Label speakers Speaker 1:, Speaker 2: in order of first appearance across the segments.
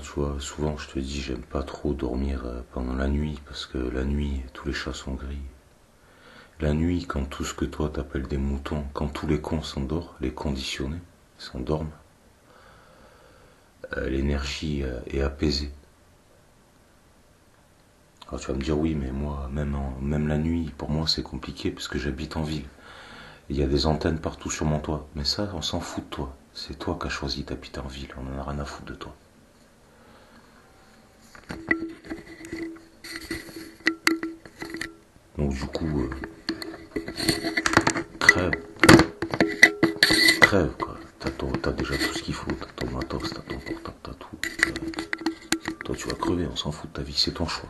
Speaker 1: tu vois, souvent je te dis, j'aime pas trop dormir pendant la nuit, parce que la nuit, tous les chats sont gris. La nuit, quand tout ce que toi t'appelles des moutons, quand tous les cons s'endorment, les conditionnés s'endorment, l'énergie est apaisée. Alors tu vas me dire, oui, mais moi, même la nuit, pour moi c'est compliqué, parce que j'habite en ville. Il y a des antennes partout sur mon toit, mais ça, on s'en fout de toi. C'est toi qui as choisi d'habiter en ville, on en a rien à foutre de toi. Donc du coup, crève, crève quoi. T'as déjà tout ce qu'il faut, t'as ton matos, t'as ton portable, t'as tout. Toi tu vas crever, on s'en fout de ta vie, c'est ton choix.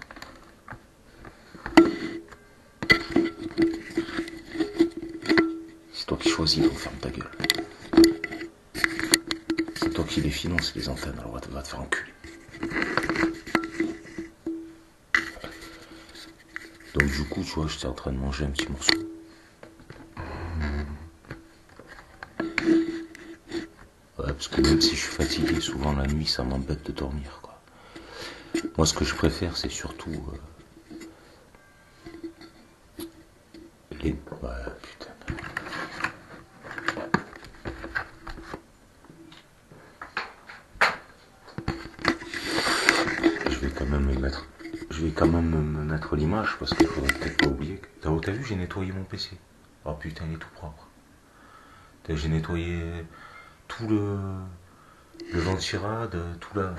Speaker 1: C'est toi qui choisis, donc ferme ta gueule. C'est toi qui les finances, les antennes, alors va te faire enculer. Donc du coup, tu vois, j'étais en train de manger un petit morceau. Ouais, parce que même si je suis fatigué, souvent la nuit, ça m'embête de dormir, quoi. Moi, ce que je préfère, c'est surtout les... Ouais, putain. Je vais quand même me mettre l'image, parce qu'il faudrait peut-être pas oublier que... T'as vu, j'ai nettoyé mon PC. Oh putain, il est tout propre. J'ai nettoyé tout le ventirad, tout la...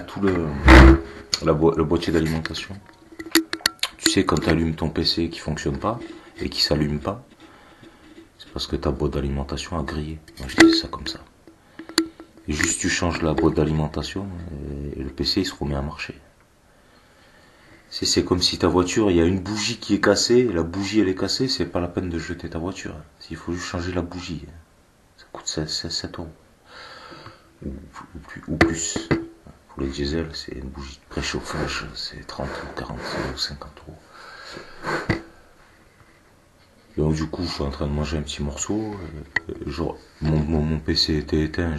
Speaker 1: tout le boîtier d'alimentation. Tu sais, quand tu allumes ton PC qui fonctionne pas et qui s'allume pas, c'est parce que ta boîte d'alimentation a grillé. Moi, je dis ça comme ça. Et juste, tu changes la boîte d'alimentation et le PC, il se remet à marcher. C'est comme si ta voiture, il y a une bougie qui est cassée, la bougie, elle est cassée, c'est pas la peine de jeter ta voiture. Il faut juste changer la bougie. Ça coûte 7 euros. Ou plus. Pour les diesel, c'est une bougie de préchauffage, c'est 30 ou 40 ou 50 euros. Donc du coup, je suis en train de manger un petit morceau. Mon PC était éteint.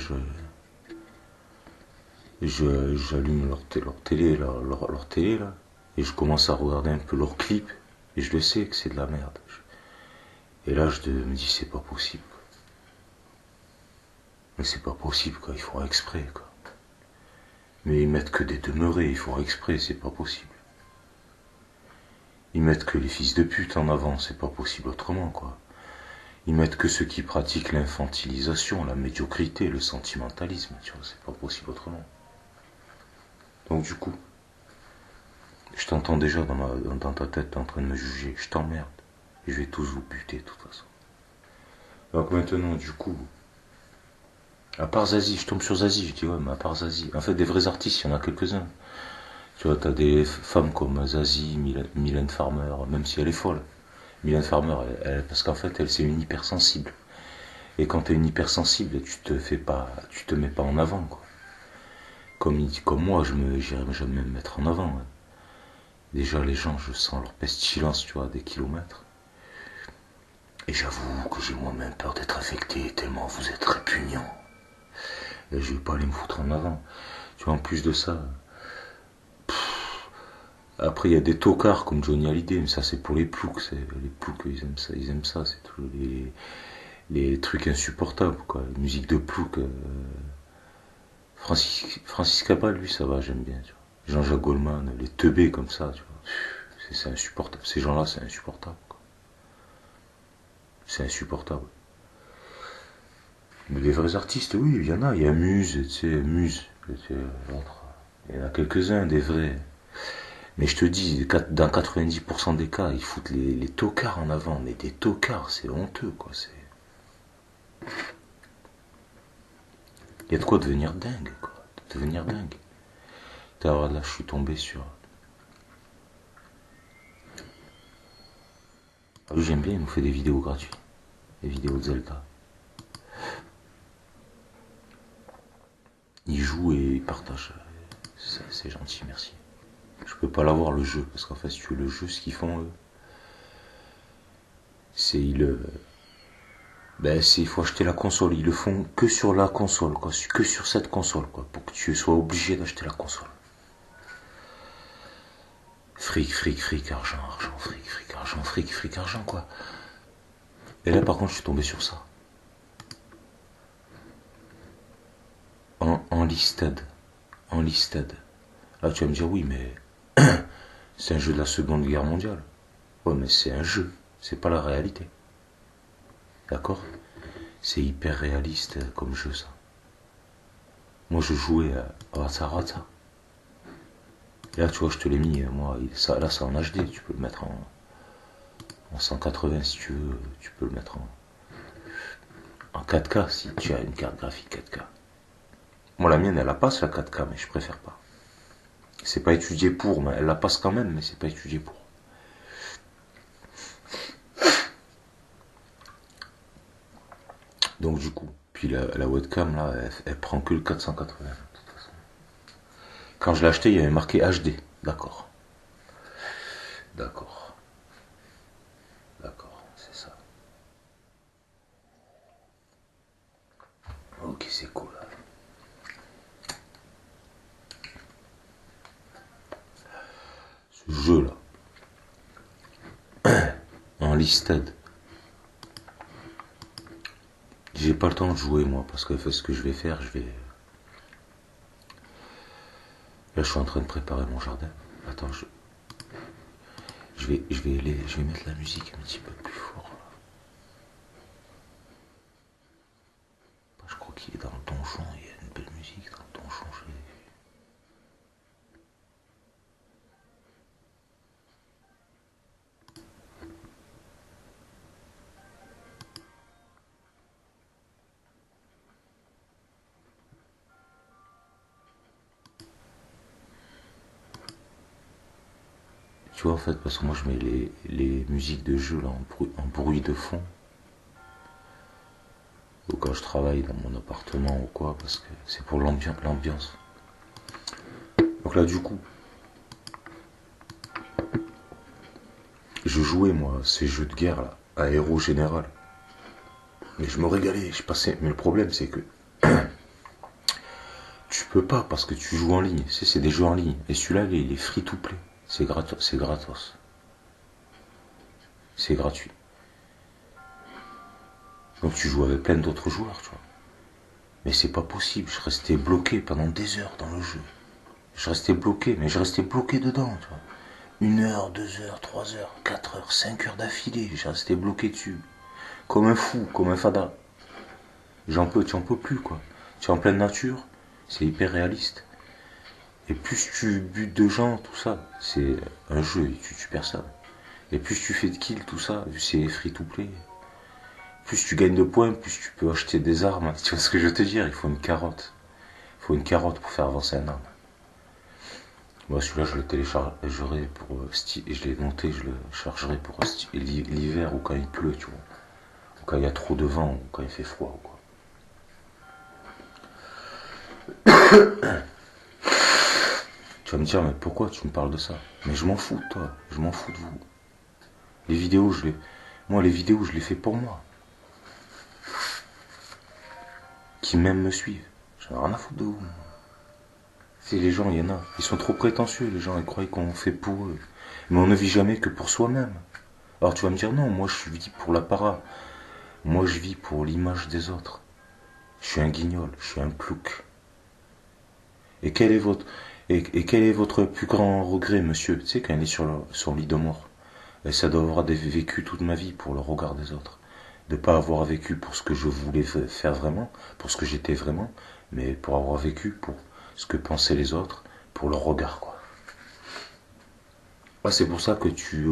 Speaker 1: J'allume leur télé là, et je commence à regarder un peu leurs clips. Et je le sais que c'est de la merde. Et là, je me dis, c'est pas possible. Mais c'est pas possible, quoi. Ils font exprès, quoi. Mais ils mettent que des demeurés, ils font exprès, c'est pas possible. Ils mettent que les fils de pute en avant, c'est pas possible autrement, quoi. Ils mettent que ceux qui pratiquent l'infantilisation, la médiocrité, le sentimentalisme, tu vois, c'est pas possible autrement. Donc du coup, je t'entends déjà dans ta tête en train de me juger, je t'emmerde. Et je vais tous vous buter de toute façon. Donc maintenant, du coup, à part Zazie, je tombe sur Zazie, je dis ouais, mais à part Zazie, en fait des vrais artistes, il y en a quelques-uns. Tu vois, t'as des femmes comme Zazie, Mylène Farmer, même si elle est folle. Mylène Farmer, parce qu'en fait, elle c'est une hypersensible. Et quand t'es une hypersensible, tu te mets pas en avant, quoi. Comme moi, j'irais jamais me mettre en avant. Hein. Déjà, les gens, je sens leur pestilence, tu vois, à des kilomètres. Et j'avoue que j'ai moi-même peur d'être affecté, tellement vous êtes répugnant. Et je vais pas aller me foutre en avant. Tu vois, en plus de ça, après, il y a des tocards comme Johnny Hallyday, mais ça, c'est pour les ploucs. Les ploucs, ils aiment ça. C'est tous les trucs insupportables, quoi. Les musiques de ploucs. Francis Cabral, lui, ça va, j'aime bien. Tu vois. Jean-Jacques Goldman, les teubés comme ça, tu vois. C'est insupportable. Ces gens-là, c'est insupportable, quoi. C'est insupportable. Mais les vrais artistes, oui, il y en a. Il y a Muse, tu sais, Muse. Il y en a quelques-uns, des vrais. Mais je te dis, dans 90% des cas, ils foutent les tocards en avant. Mais des tocards, c'est honteux, quoi. Il y a de quoi devenir dingue, quoi. Devenir dingue. Alors là, je suis tombé sur... Lui, j'aime bien, il nous fait des vidéos gratuites. Des vidéos de Zelda. Il joue et il partage. C'est gentil, merci. Je peux pas l'avoir le jeu, parce qu'en fait, si tu veux le jeu, ce qu'ils font, eux, Il faut acheter la console. Ils le font que sur la console, quoi. Que sur cette console, quoi. Pour que tu sois obligé d'acheter la console. Fric, argent, argent, quoi. Et là, par contre, je suis tombé sur ça. En listed. Là, tu vas me dire, oui, mais c'est un jeu de la Seconde Guerre mondiale. Ouais, mais c'est un jeu, c'est pas la réalité. D'accord? C'est hyper réaliste comme jeu, ça. Moi, je jouais à Rata. Là, tu vois, je te l'ai mis, moi, là, c'est en HD, tu peux le mettre en 180 si tu veux, tu peux le mettre en 4K si tu as une carte graphique 4K. Moi, la mienne, elle la passe la 4K, mais je préfère pas. C'est pas étudié pour, mais elle la passe quand même, mais c'est pas étudié pour. Donc du coup, puis la webcam là, elle prend que le 480. De toute façon. Quand je l'ai acheté, il y avait marqué HD. D'accord, c'est ça. Ok, c'est cool. Ce jeu là, en listed. J'ai pas le temps de jouer moi parce que ce que je vais faire, là, je suis en train de préparer mon jardin. Attends, je vais mettre la musique un petit peu plus fort. Je crois qu'il est dans le donjon. Il y a une belle musique dans le donjon. Je l'ai vu. Tu vois, en fait, parce que moi je mets les musiques de jeu là en bruit de fond. Ou quand je travaille dans mon appartement ou quoi, parce que c'est pour l'ambiance. Donc là, du coup, je jouais moi ces jeux de guerre là, à héros général. Mais je me régalais, je passais. Mais le problème, c'est que tu peux pas parce que tu joues en ligne. C'est des jeux en ligne. Et celui-là, il est free to play. C'est gratos. C'est gratuit. Donc tu joues avec plein d'autres joueurs, tu vois. Mais c'est pas possible. Je restais bloqué pendant des heures dans le jeu. Je restais bloqué dedans, tu vois. 1 heure, 2 heures, 3 heures, 4 heures, 5 heures d'affilée. Je restais bloqué dessus. Comme un fou, comme un fada. Tu en peux plus, quoi. Tu es en pleine nature, c'est hyper réaliste. Et plus tu butes de gens, tout ça, c'est un jeu et tu tues personne. Et plus tu fais de kills, tout ça, c'est free to play. Plus tu gagnes de points, plus tu peux acheter des armes. Tu vois ce que je veux te dire? Il faut une carotte. Il faut une carotte pour faire avancer un arme. Moi, celui-là, je le téléchargerai pour et je l'ai monté, je le chargerai pour l'hiver ou quand il pleut, tu vois. Ou quand il y a trop de vent, ou quand il fait froid, ou quoi. Tu vas me dire, mais pourquoi tu me parles de ça? Mais je m'en fous de toi, je m'en fous de vous. Les vidéos, je les fais pour moi. Qui même me suivent. J'en ai rien à foutre de vous. C'est les gens, il y en a. Ils sont trop prétentieux, les gens, ils croient qu'on fait pour eux. Mais on ne vit jamais que pour soi-même. Alors tu vas me dire, non, moi je vis pour l'apparat. Moi je vis pour l'image des autres. Je suis un guignol, je suis un plouc. Et quel est votre plus grand regret, monsieur? Tu sais, quand il est sur son lit de mort. Et ça doit avoir vécu toute ma vie pour le regard des autres. De ne pas avoir vécu pour ce que je voulais faire vraiment, pour ce que j'étais vraiment, mais pour avoir vécu pour ce que pensaient les autres, pour leur regard, quoi. Ouais, c'est pour ça que tu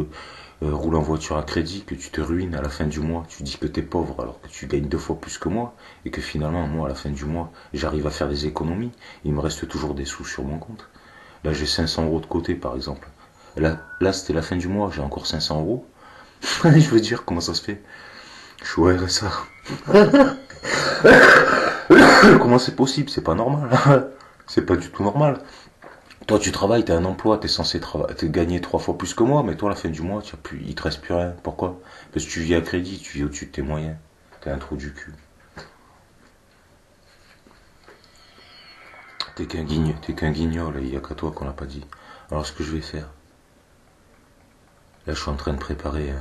Speaker 1: roules en voiture à crédit, que tu te ruines à la fin du mois. Tu dis que t'es pauvre alors que tu gagnes 2 fois plus que moi, et que finalement, moi, à la fin du mois, j'arrive à faire des économies. Il me reste toujours des sous sur mon compte. Là, j'ai 500 euros de côté, par exemple. Là, c'était la fin du mois, j'ai encore 500 euros. Je veux dire, comment ça se fait? Je suis au RSA. Comment c'est possible? C'est pas normal. C'est pas du tout normal. Toi, tu travailles, tu as un emploi, tu es censé gagner 3 fois plus que moi, mais toi, à la fin du mois, il te reste plus rien. Pourquoi? Parce que tu vis à crédit, tu vis au-dessus de tes moyens. T'es un trou du cul. T'es qu'un guignol, il n'y a qu'à toi qu'on l'a pas dit. Alors, ce que je vais faire, là, je suis en train de préparer.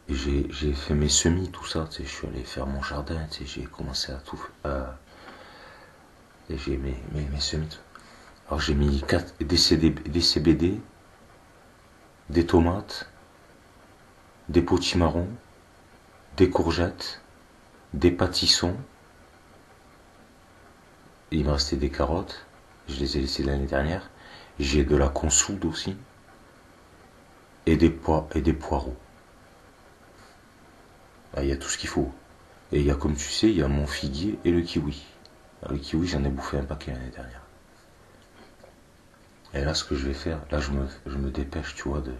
Speaker 1: J'ai fait mes semis, tout ça, tu sais, je suis allé faire mon jardin, tu sais, j'ai commencé à tout. Et j'ai mes semis. Alors, j'ai mis des CBD, des tomates, des potimarrons, des courgettes, des pâtissons. Il me restait des carottes. Je les ai laissées l'année dernière. J'ai de la consoude aussi. Et des poireaux. Ah, il y a tout ce qu'il faut. Et il y a, comme tu sais, il y a mon figuier et le kiwi. Alors, le kiwi, j'en ai bouffé un paquet l'année dernière. Et là, ce que je vais faire, là, je me dépêche, tu vois, de...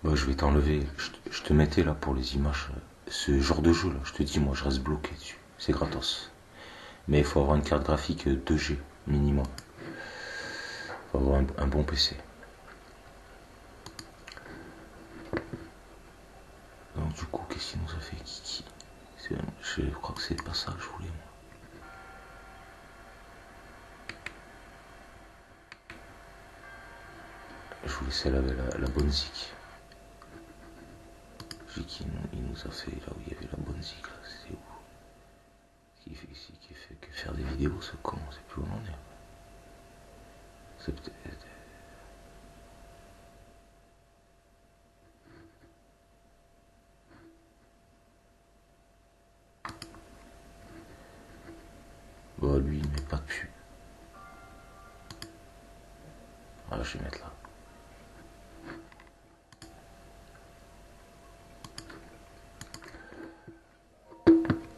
Speaker 1: Bah, je vais t'enlever. Je te mettais là pour les images. Ce genre de jeu là, je te dis, moi, je reste bloqué dessus. C'est gratos. Mais il faut avoir une carte graphique 2G minimum. Il faut avoir un bon PC. Donc du coup, qu'est-ce qu'il nous a fait Kiki? Je crois que c'est pas ça que je voulais moi. Je voulais celle avec la bonne zik. Kiki, il nous a fait là où il y avait la bonne zik là, c'était où? Qui fait que faire des vidéos, ce con, c'est plus où on en est. C'est peut-être... Bon, lui, il met pas de pub. Ah, je vais mettre là.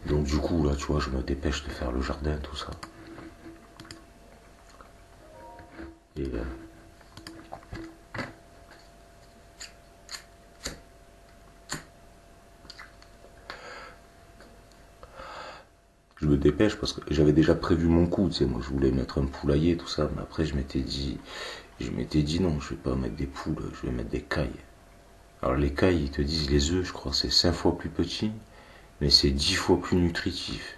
Speaker 1: Donc du coup, là, tu vois, je me dépêche de faire le jardin, tout ça. Et je me dépêche parce que j'avais déjà prévu mon coup, tu sais, moi je voulais mettre un poulailler, tout ça, mais après je m'étais dit non, je vais pas mettre des poules, je vais mettre des cailles. Alors les cailles, ils te disent les œufs, je crois, c'est 5 fois plus petit, mais c'est 10 fois plus nutritif.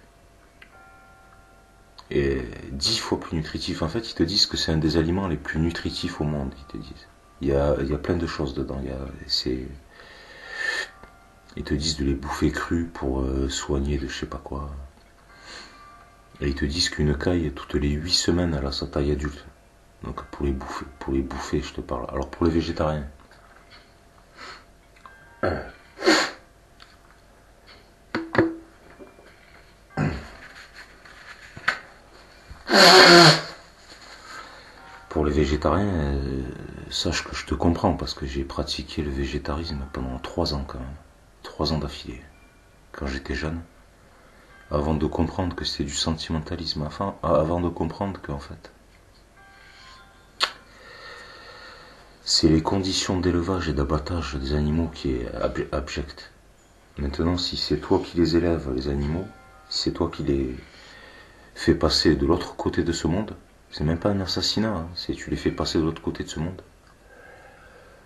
Speaker 1: Et 10 fois plus nutritif, en fait, ils te disent que c'est un des aliments les plus nutritifs au monde, ils te disent. Il y a plein de choses dedans, ils te disent de les bouffer crus pour soigner de je sais pas quoi. Et ils te disent qu'une caille, toutes les 8 semaines, elle a sa taille adulte. Donc pour les bouffer, je te parle. Alors pour les végétariens. Pour les végétariens, sache que je te comprends parce que j'ai pratiqué le végétarisme pendant 3 ans quand même. 3 ans d'affilée. Quand j'étais jeune. Avant de comprendre que c'était du sentimentalisme. Enfin, avant de comprendre qu'en fait, c'est les conditions d'élevage et d'abattage des animaux qui est abject. Maintenant, si c'est toi qui les élèves, les animaux, si c'est toi qui les fais passer de l'autre côté de ce monde, c'est même pas un assassinat, hein, c'est tu les fais passer de l'autre côté de ce monde,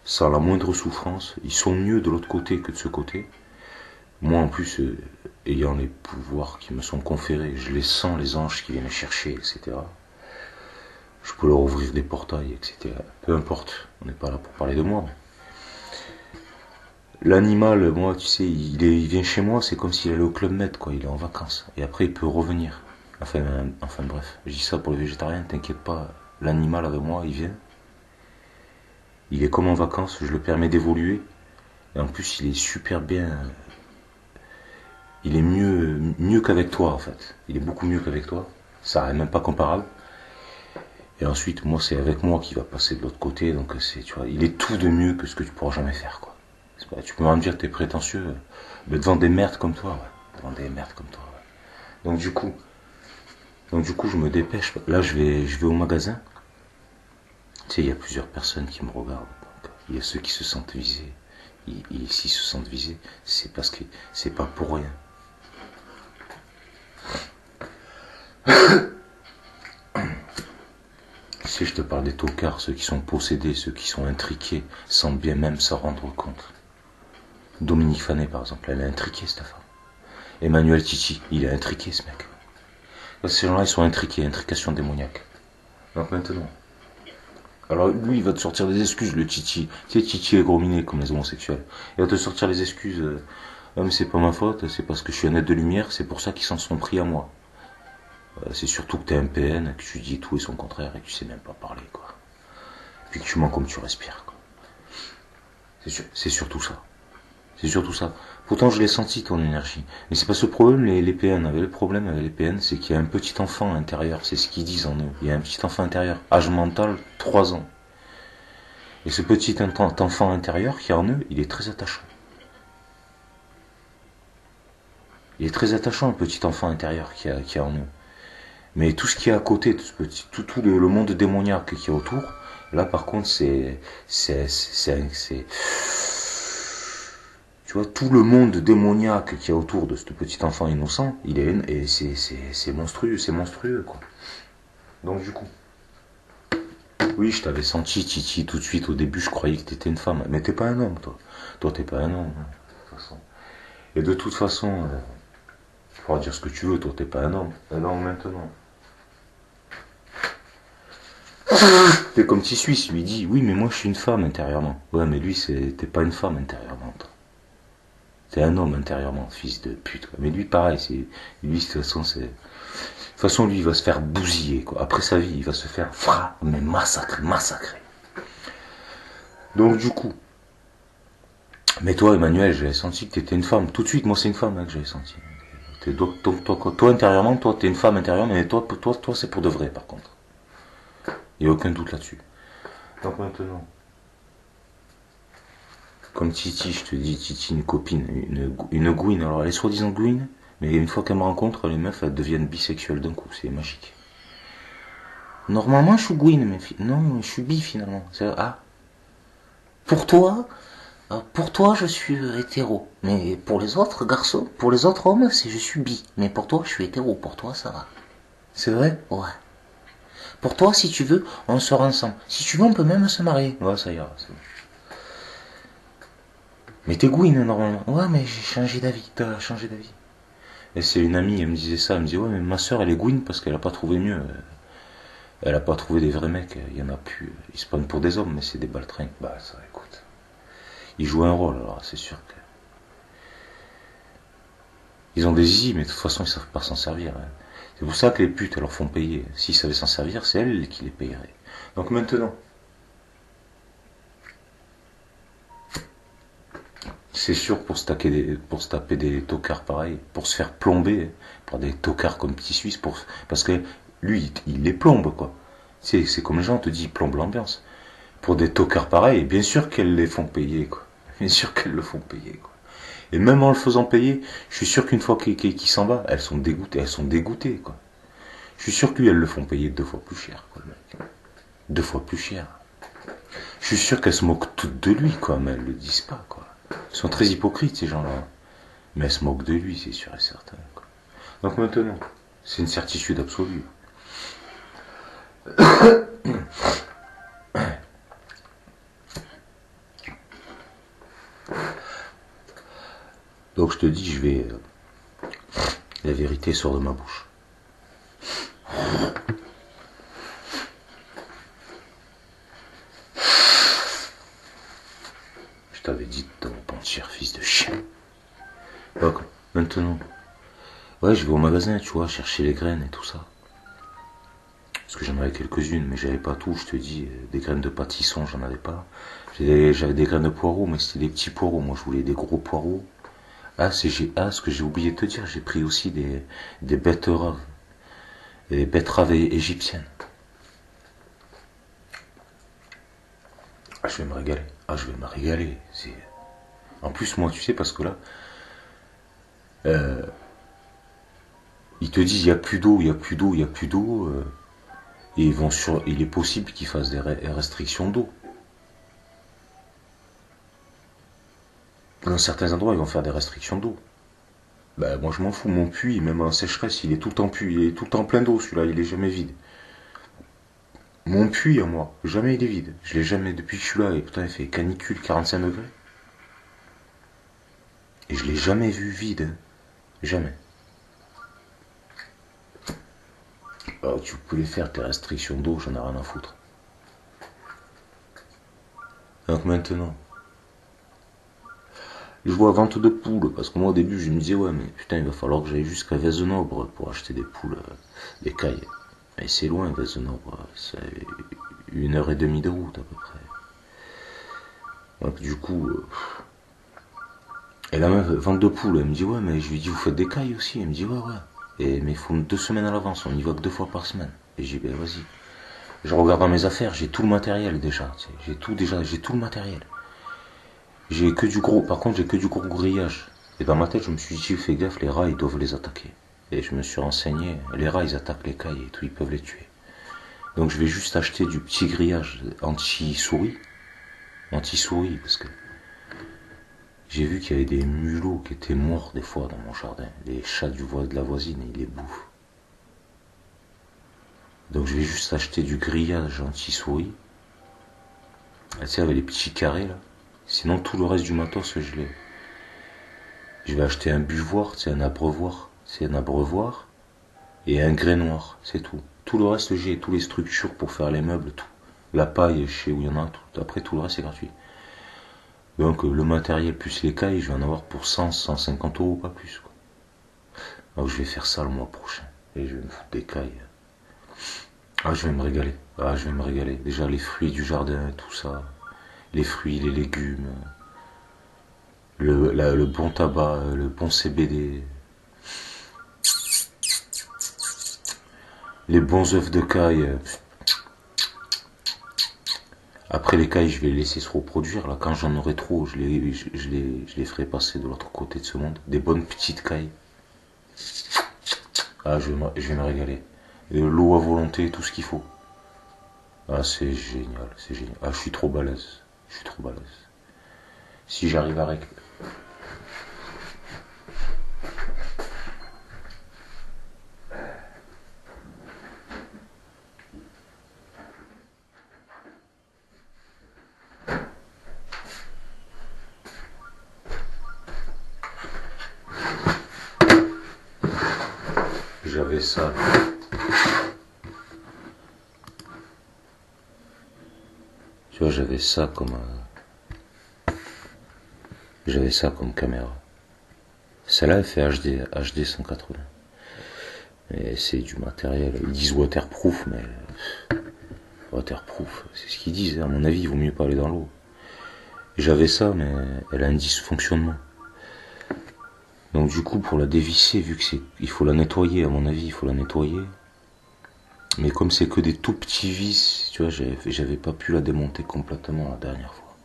Speaker 1: sans la moindre souffrance, ils sont mieux de l'autre côté que de ce côté. Moi en plus, ayant les pouvoirs qui me sont conférés, je les sens, les anges qui viennent me chercher, etc. Je peux leur ouvrir des portails, etc. Peu importe, on n'est pas là pour parler de moi. L'animal, moi, tu sais, il vient chez moi, c'est comme s'il allait au Club Med, quoi, il est en vacances. Et après, il peut revenir. Enfin bref, je dis ça pour les végétariens, t'inquiète pas, l'animal avec moi, il vient. Il est comme en vacances, je le permets d'évoluer. Et en plus, il est super bien. Il est mieux qu'avec toi, en fait. Il est beaucoup mieux qu'avec toi. Ça n'est même pas comparable. Et ensuite, moi, c'est avec moi qu'il va passer de l'autre côté. Donc, tu vois, il est tout de mieux que ce que tu pourras jamais faire, quoi. Tu peux même dire que t'es prétentieux. Mais devant des merdes comme toi, ouais. Devant des merdes comme toi, ouais. Donc, du coup, je me dépêche. Là, je vais au magasin. Tu sais, il y a plusieurs personnes qui me regardent. Donc, il y a ceux qui se sentent visés. Et s'ils se sentent visés, c'est parce que c'est pas pour rien. je te parle des tocards, ceux qui sont possédés, ceux qui sont intriqués, sans bien même s'en rendre compte. Dominique Fanet, par exemple, elle est intriquée, cette femme. Emmanuel Titi, il est intriqué, ce mec. Ces gens-là, ils sont intriqués, intrication démoniaque. Donc maintenant. Alors lui, il va te sortir des excuses, le Titi. Tu sais, Titi est grominé comme les homosexuels. Il va te sortir les excuses. Ah, mais c'est pas ma faute, c'est parce que je suis un être de lumière, c'est pour ça qu'ils s'en sont pris à moi. C'est surtout que t'es un PN, que tu dis tout et son contraire, et que tu sais même pas parler, quoi. Puis que tu mens comme tu respires, quoi. C'est surtout ça. C'est surtout ça. Pourtant, je l'ai senti, ton énergie. Mais c'est pas ce problème, les PN. Le problème avec les PN, c'est qu'il y a un petit enfant intérieur. C'est ce qu'ils disent en eux. Il y a un petit enfant intérieur. Âge mental, 3 ans. Et ce petit enfant intérieur qui est en eux, il est très attachant. Il est très attachant, le petit enfant intérieur qui est en eux. Mais tout ce qui est à côté, tout le monde démoniaque qui est autour, là par contre c'est tu vois, tout le monde démoniaque qui est autour de ce petit enfant innocent, c'est monstrueux quoi. Donc du coup, oui, je t'avais senti Titi tout de suite au début, je croyais que t'étais une femme, mais t'es pas un homme toi. Toi t'es pas un homme, hein, de toute façon. Et de toute façon, tu pourras dire ce que tu veux, toi t'es pas un homme. Un homme maintenant. T'es comme si Suisse, lui dit, oui mais moi je suis une femme intérieurement. Ouais mais lui t'es pas une femme intérieurement toi. T'es un homme intérieurement, fils de pute. Mais lui pareil, lui de toute façon lui il va se faire bousiller quoi. Après sa vie il va se faire mais massacrer. Donc du coup, mais toi Emmanuel, j'avais senti que t'étais une femme. Tout de suite moi c'est une femme hein, que j'avais senti. Toi intérieurement, toi t'es une femme intérieurement, mais toi c'est pour de vrai par contre. Il n'y a aucun doute là-dessus. Donc maintenant, comme Titi, je te dis, Titi, une copine, une gouine, alors elle est soi-disant gouine, mais une fois qu'elle me rencontre, les meufs, elles deviennent bisexuelles d'un coup, c'est magique. Normalement, je suis gouine, mais non, je suis bi finalement. Pour toi, je suis hétéro, mais pour les autres garçons, pour les autres hommes, je suis bi, mais pour toi, je suis hétéro, pour toi, ça va. C'est vrai? Ouais. Pour toi, si tu veux, on sort ensemble. Si tu veux, on peut même se marier. Ouais, ça ira. C'est bon. Mais t'es gouine, normalement. Ouais, mais j'ai changé d'avis. T'as changé d'avis. Et c'est une amie, elle me disait ça. Elle me disait, ouais, mais ma soeur, elle est gouine parce qu'elle a pas trouvé mieux. Elle a pas trouvé des vrais mecs. Il y en a plus. Ils se prennent pour des hommes, mais c'est des baltringues. Bah, ça, écoute. Ils jouent un rôle, alors c'est sûr que. Ils ont des zizi, mais de toute façon, ils savent pas s'en servir. Hein. C'est pour ça que les putes, elles leur font payer. S'ils savaient s'en servir, c'est elles qui les payeraient. Donc maintenant, c'est sûr pour se taper des tocards pareils, pour se faire plomber par des tocards comme Petit Suisse, parce que lui, il les plombe, quoi. C'est comme les gens te disent, il plombe l'ambiance. Pour des tocards pareils, bien sûr qu'elles les font payer, quoi. Bien sûr qu'elles le font payer, quoi. Et même en le faisant payer, je suis sûr qu'une fois qu'il s'en va, elles sont dégoûtées, quoi. Je suis sûr que lui, elles le font payer 2 fois plus cher, quoi, le mec. 2 fois plus cher. Je suis sûr qu'elles se moquent toutes de lui, quoi, mais elles le disent pas, quoi. Ils sont très hypocrites, ces gens-là. Mais elles se moquent de lui, c'est sûr et certain, quoi. Donc maintenant, c'est une certitude absolue. Donc je te dis, la vérité sort de ma bouche. Je t'avais dit de te repentir, fils de chien. Donc, maintenant, ouais, je vais au magasin, tu vois, chercher les graines et tout ça. Parce que j'en avais quelques-unes, mais j'avais pas tout, je te dis. Des graines de pâtisson, j'en avais pas. J'avais des graines de poireaux, mais c'était des petits poireaux. Moi, je voulais des gros poireaux. Ce que j'ai oublié de te dire, j'ai pris aussi des betteraves. Des betteraves égyptiennes. Je vais me régaler. Je vais me régaler. En plus, moi, tu sais, parce que là, ils te disent, il n'y a plus d'eau. Et il est possible qu'ils fassent des restrictions d'eau. Dans certains endroits, ils vont faire des restrictions d'eau. Bah, moi, je m'en fous. Mon puits, même en sécheresse, il est tout le temps plein d'eau, celui-là. Il est jamais vide. Mon puits à moi, jamais il est vide. Je l'ai jamais depuis que je suis là, et putain il fait canicule 45 degrés. Et je l'ai jamais vu vide. Jamais. Alors tu pouvais faire tes restrictions d'eau, j'en ai rien à foutre. Donc maintenant, je vois vente de poules, parce que moi au début je me disais ouais mais putain il va falloir que j'aille jusqu'à Vezenobre pour acheter des poules, des cailles. Et c'est loin Vezenobre, c'est 1h30 de route à peu près. Donc du coup, et la meuf, vente de poules, elle me dit ouais mais je lui dis vous faites des cailles aussi, elle me dit ouais ouais. Mais il faut 2 semaines à l'avance, on y va que 2 fois par semaine. Et j'ai dit ben vas-y. Je regarde dans mes affaires, j'ai tout le matériel déjà, j'ai tout le matériel. J'ai que du gros, par contre j'ai que du gros grillage. Et dans ma tête je me suis dit fais gaffe, les rats ils doivent les attaquer. Et je me suis renseigné, les rats ils attaquent les cailles et tout, ils peuvent les tuer. Donc je vais juste acheter du petit grillage anti-souris. Anti-souris, parce que j'ai vu qu'il y avait des mulots qui étaient morts des fois dans mon jardin. Les chats de la voisine, ils les bouffent. Donc je vais juste acheter du grillage anti-souris. Tu sais, avec les petits carrés là. Sinon tout le reste du matos je l'ai. Je vais acheter un buvoir, c'est un abreuvoir. C'est un abreuvoir. Et un grainoir, c'est tout. Tout le reste j'ai, toutes les structures pour faire les meubles, tout. La paille, je sais où il y en a, tout. Après tout le reste c'est gratuit. Donc le matériel plus les cailles, je vais en avoir pour 100, 150 euros, pas plus. Quoi. Donc je vais faire ça le mois prochain. Et je vais me foutre des cailles. Ah, je vais me régaler. Ah, je vais me régaler. Déjà les fruits du jardin, tout ça. Les fruits, les légumes. Le bon tabac, le bon CBD. Les bons œufs de caille. Après les cailles, je vais les laisser se reproduire. Là, quand j'en aurai trop, je les ferai passer de l'autre côté de ce monde. Des bonnes petites cailles. Ah, je vais me régaler. L'eau à volonté, tout ce qu'il faut. Ah, c'est génial, c'est génial. Ah, je suis trop balèze. Je suis trop balèze. Si j'arrive à récupérer. J'avais ça. Tu vois, j'avais ça comme caméra. Celle-là, elle fait HD 180. Et c'est du matériel. Ils disent waterproof, mais waterproof, c'est ce qu'ils disent. À mon avis, il vaut mieux pas aller dans l'eau. J'avais ça, mais elle a un dysfonctionnement. Donc du coup, pour la dévisser, vu que il faut la nettoyer, à mon avis, il faut la nettoyer. Mais comme c'est que des tout petits vis, tu vois, j'avais pas pu la démonter complètement la dernière fois.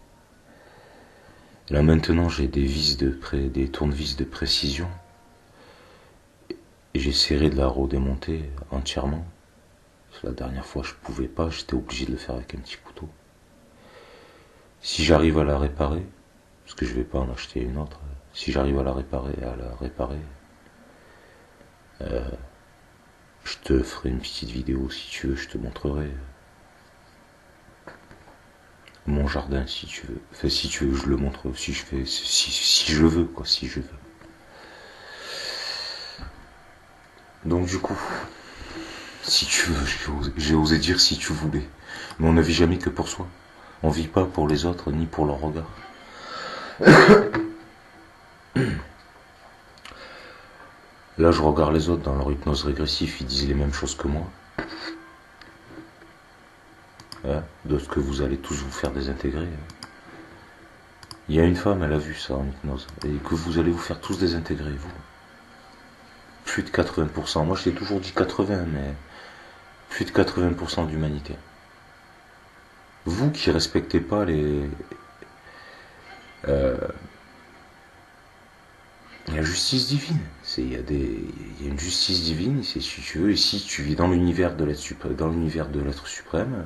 Speaker 1: Là maintenant, j'ai des tournevis de précision. Et j'essaierai de la redémonter entièrement. Parce que la dernière fois, je pouvais pas, j'étais obligé de le faire avec un petit couteau. Si j'arrive à la réparer, parce que je vais pas en acheter une autre, si j'arrive à la réparer, je te ferai une petite vidéo si tu veux, je te montrerai mon jardin si tu veux. Enfin, si tu veux, je le montre si je veux, quoi, si je veux. Donc du coup, si tu veux, j'ai osé dire si tu voulais. Mais on ne vit jamais que pour soi. On vit pas pour les autres ni pour leur regard. Là, je regarde les autres dans leur hypnose régressive, ils disent les mêmes choses que moi. Hein, de ce que vous allez tous vous faire désintégrer. Il y a une femme, elle a vu ça en hypnose. Et que vous allez vous faire tous désintégrer, vous. Plus de 80%. Moi, je t'ai toujours dit 80, mais plus de 80% d'humanité. Vous qui respectez pas la justice divine. Il y a une justice divine, si tu veux. Ici, tu vis dans l'univers de l'être suprême.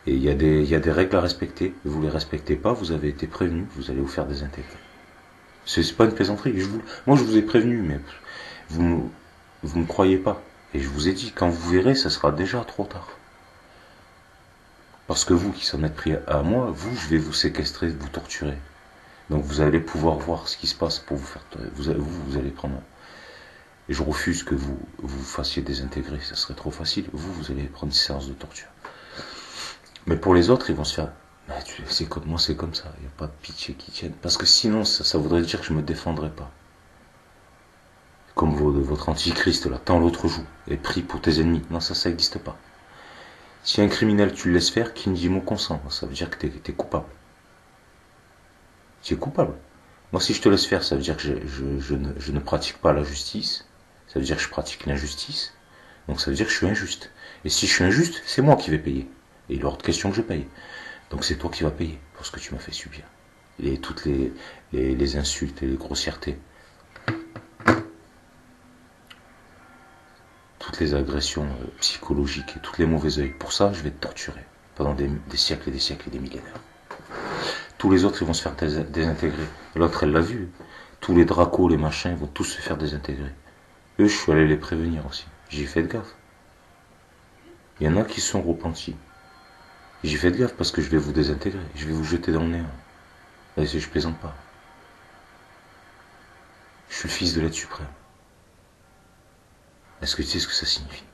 Speaker 1: Et il y a des règles à respecter. Vous les respectez pas, vous avez été prévenu, vous allez vous faire désintégrer. C'est pas une plaisanterie. Moi, je vous ai prévenu, mais vous me croyez pas. Et je vous ai dit, quand vous verrez, ça sera déjà trop tard. Parce que vous qui s'en êtes pris à moi, vous, je vais vous séquestrer, vous torturer. Donc vous allez pouvoir voir ce qui se passe pour vous faire... Vous allez prendre... Et je refuse que vous fassiez désintégrer, ça serait trop facile. Vous allez prendre une séance de torture. Mais pour les autres, ils vont se faire... C'est comme moi, c'est comme ça. Il n'y a pas de pitié qui tienne. Parce que sinon, ça voudrait dire que je ne me défendrais pas. Comme votre antichrist, là, tends l'autre joue, et prie pour tes ennemis. Non, ça n'existe pas. Si un criminel, tu le laisses faire, qui ne dit mot consent, ça veut dire que tu es coupable. Tu es coupable. Moi, si je te laisse faire, ça veut dire que je ne pratique pas la justice. Ça veut dire que je pratique l'injustice. Donc ça veut dire que je suis injuste. Et si je suis injuste, c'est moi qui vais payer. Et il est hors de question que je paye. Donc c'est toi qui vas payer pour ce que tu m'as fait subir. Et toutes les insultes et les grossièretés. Toutes les agressions psychologiques et tous les mauvais œils. Pour ça, je vais te torturer pendant des siècles et des siècles et des millénaires. Tous les autres, ils vont se faire désintégrer. L'autre, elle l'a vu. Tous les dracos, les machins, ils vont tous se faire désintégrer. Eux, je suis allé les prévenir aussi. J'ai fait de gaffe. Il y en a qui sont repentis. J'ai fait de gaffe parce que je vais vous désintégrer. Je vais vous jeter dans le néant. Et je plaisante pas. Je suis le fils de l'être suprême. Est-ce que tu sais ce que ça signifie?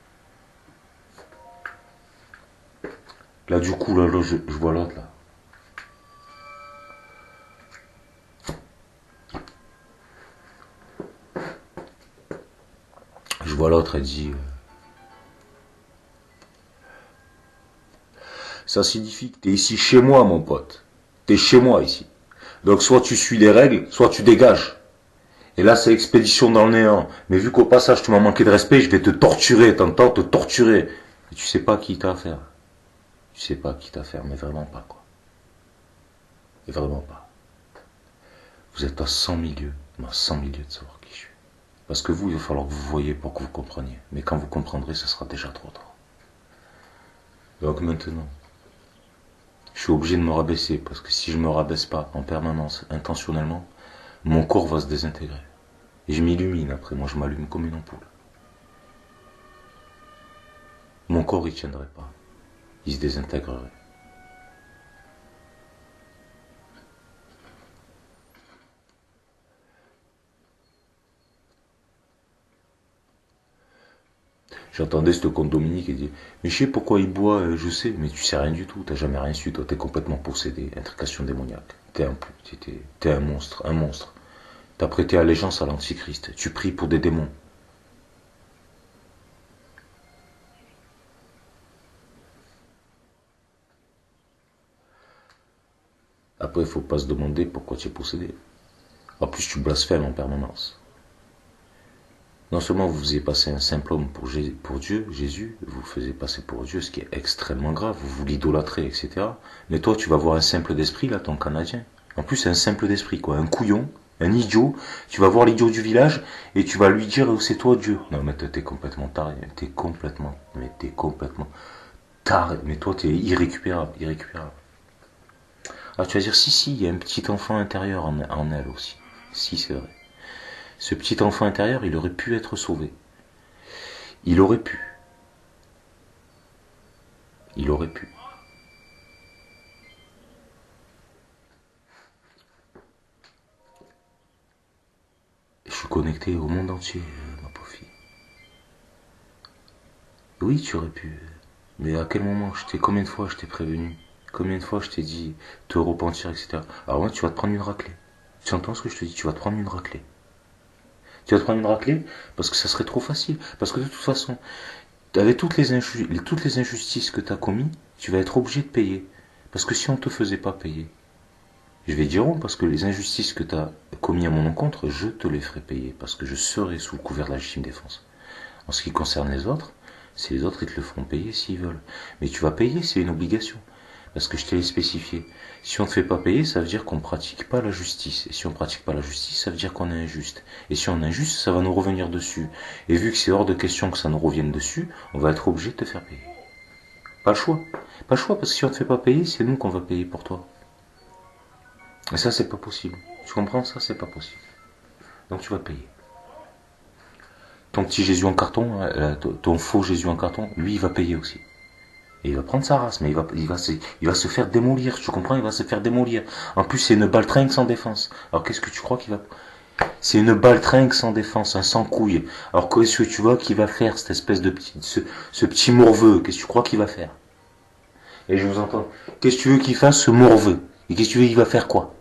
Speaker 1: Là, du coup, là, je vois l'autre, là. Je vois l'autre, elle dit... ça signifie que t'es ici chez moi, mon pote. T'es chez moi, ici. Donc, soit tu suis les règles, soit tu dégages. Et là, c'est expédition dans le néant. Mais vu qu'au passage, tu m'as manqué de respect, je vais te torturer, t'entends, te torturer. Et tu sais pas qui t'as affaire. Tu sais pas qui t'as affaire, mais vraiment pas, quoi. Et vraiment pas. Vous êtes à 100 milieux, à 100 milieux de savoir qui je suis. Parce que vous, il va falloir que vous voyez pour que vous compreniez. Mais quand vous comprendrez, ce sera déjà trop tard. Donc maintenant, je suis obligé de me rabaisser, parce que si je me rabaisse pas en permanence, intentionnellement, mon corps va se désintégrer. Et je m'illumine après, moi je m'allume comme une ampoule. Mon corps il tiendrait pas, il se désintégrerait. J'entendais ce compte Dominique et dit mais je sais pourquoi il boit, je sais, mais tu sais rien du tout, t'as jamais rien su, toi t'es complètement possédé, intrication démoniaque. T'es un monstre, un monstre. T'as prêté allégeance à l'antichrist, tu pries pour des démons. Après, il faut pas se demander pourquoi tu es possédé. En plus, tu blasphèmes en permanence. Non seulement vous faisiez passer un simple homme pour Dieu, Jésus, vous faisiez passer pour Dieu, ce qui est extrêmement grave, vous l'idolâtrez, etc. Mais toi, tu vas voir un simple d'esprit, là, ton Canadien. En plus, c'est un simple d'esprit, quoi, un couillon, un idiot. Tu vas voir l'idiot du village et tu vas lui dire, oh, c'est toi Dieu. Non, mais t'es complètement taré, t'es complètement taré. Mais toi, t'es irrécupérable, irrécupérable. Ah, tu vas dire, si, il y a un petit enfant intérieur en elle aussi. Si, c'est vrai. Ce petit enfant intérieur, il aurait pu être sauvé. Il aurait pu. Il aurait pu. Je suis connecté au monde entier, ma pauvre fille. Oui, tu aurais pu. Mais à quel moment combien de fois je t'ai prévenu? Combien de fois je t'ai dit te repentir, etc. Alors moi, tu vas te prendre une raclée. Tu entends ce que je te dis? Tu vas te prendre une raclée. Tu vas te prendre une raclée parce que ça serait trop facile. Parce que de toute façon, avec toutes les injustices que tu as commises, tu vas être obligé de payer. Parce que si on ne te faisait pas payer, je vais dire parce que les injustices que tu as commises à mon encontre, je te les ferai payer. Parce que je serai sous le couvert de la légitime défense. En ce qui concerne les autres, c'est les autres qui te le feront payer s'ils veulent. Mais tu vas payer, c'est une obligation. Parce que je te l'ai spécifié. Si on ne te fait pas payer, ça veut dire qu'on ne pratique pas la justice. Et si on ne pratique pas la justice, ça veut dire qu'on est injuste. Et si on est injuste, ça va nous revenir dessus. Et vu que c'est hors de question que ça nous revienne dessus, on va être obligé de te faire payer. Pas le choix. Pas le choix, parce que si on ne te fait pas payer, c'est nous qu'on va payer pour toi. Et ça, c'est pas possible. Tu comprends? Ça, c'est pas possible. Donc tu vas payer. Ton petit Jésus en carton, ton faux Jésus en carton, lui, il va payer aussi. Et il va prendre sa race, mais il va se faire démolir, tu comprends? Il va se faire démolir. En plus, c'est une baltringue sans défense. Alors qu'est-ce que tu crois qu'il va... C'est une baltringue sans défense, un sans couille. Alors qu'est-ce que tu vois qu'il va faire, cette espèce de petit... ce petit morveux? Qu'est-ce que tu crois qu'il va faire? Et je vous entends. Qu'est-ce que tu veux qu'il fasse, ce morveux? Et qu'est-ce que tu veux qu'il va faire quoi?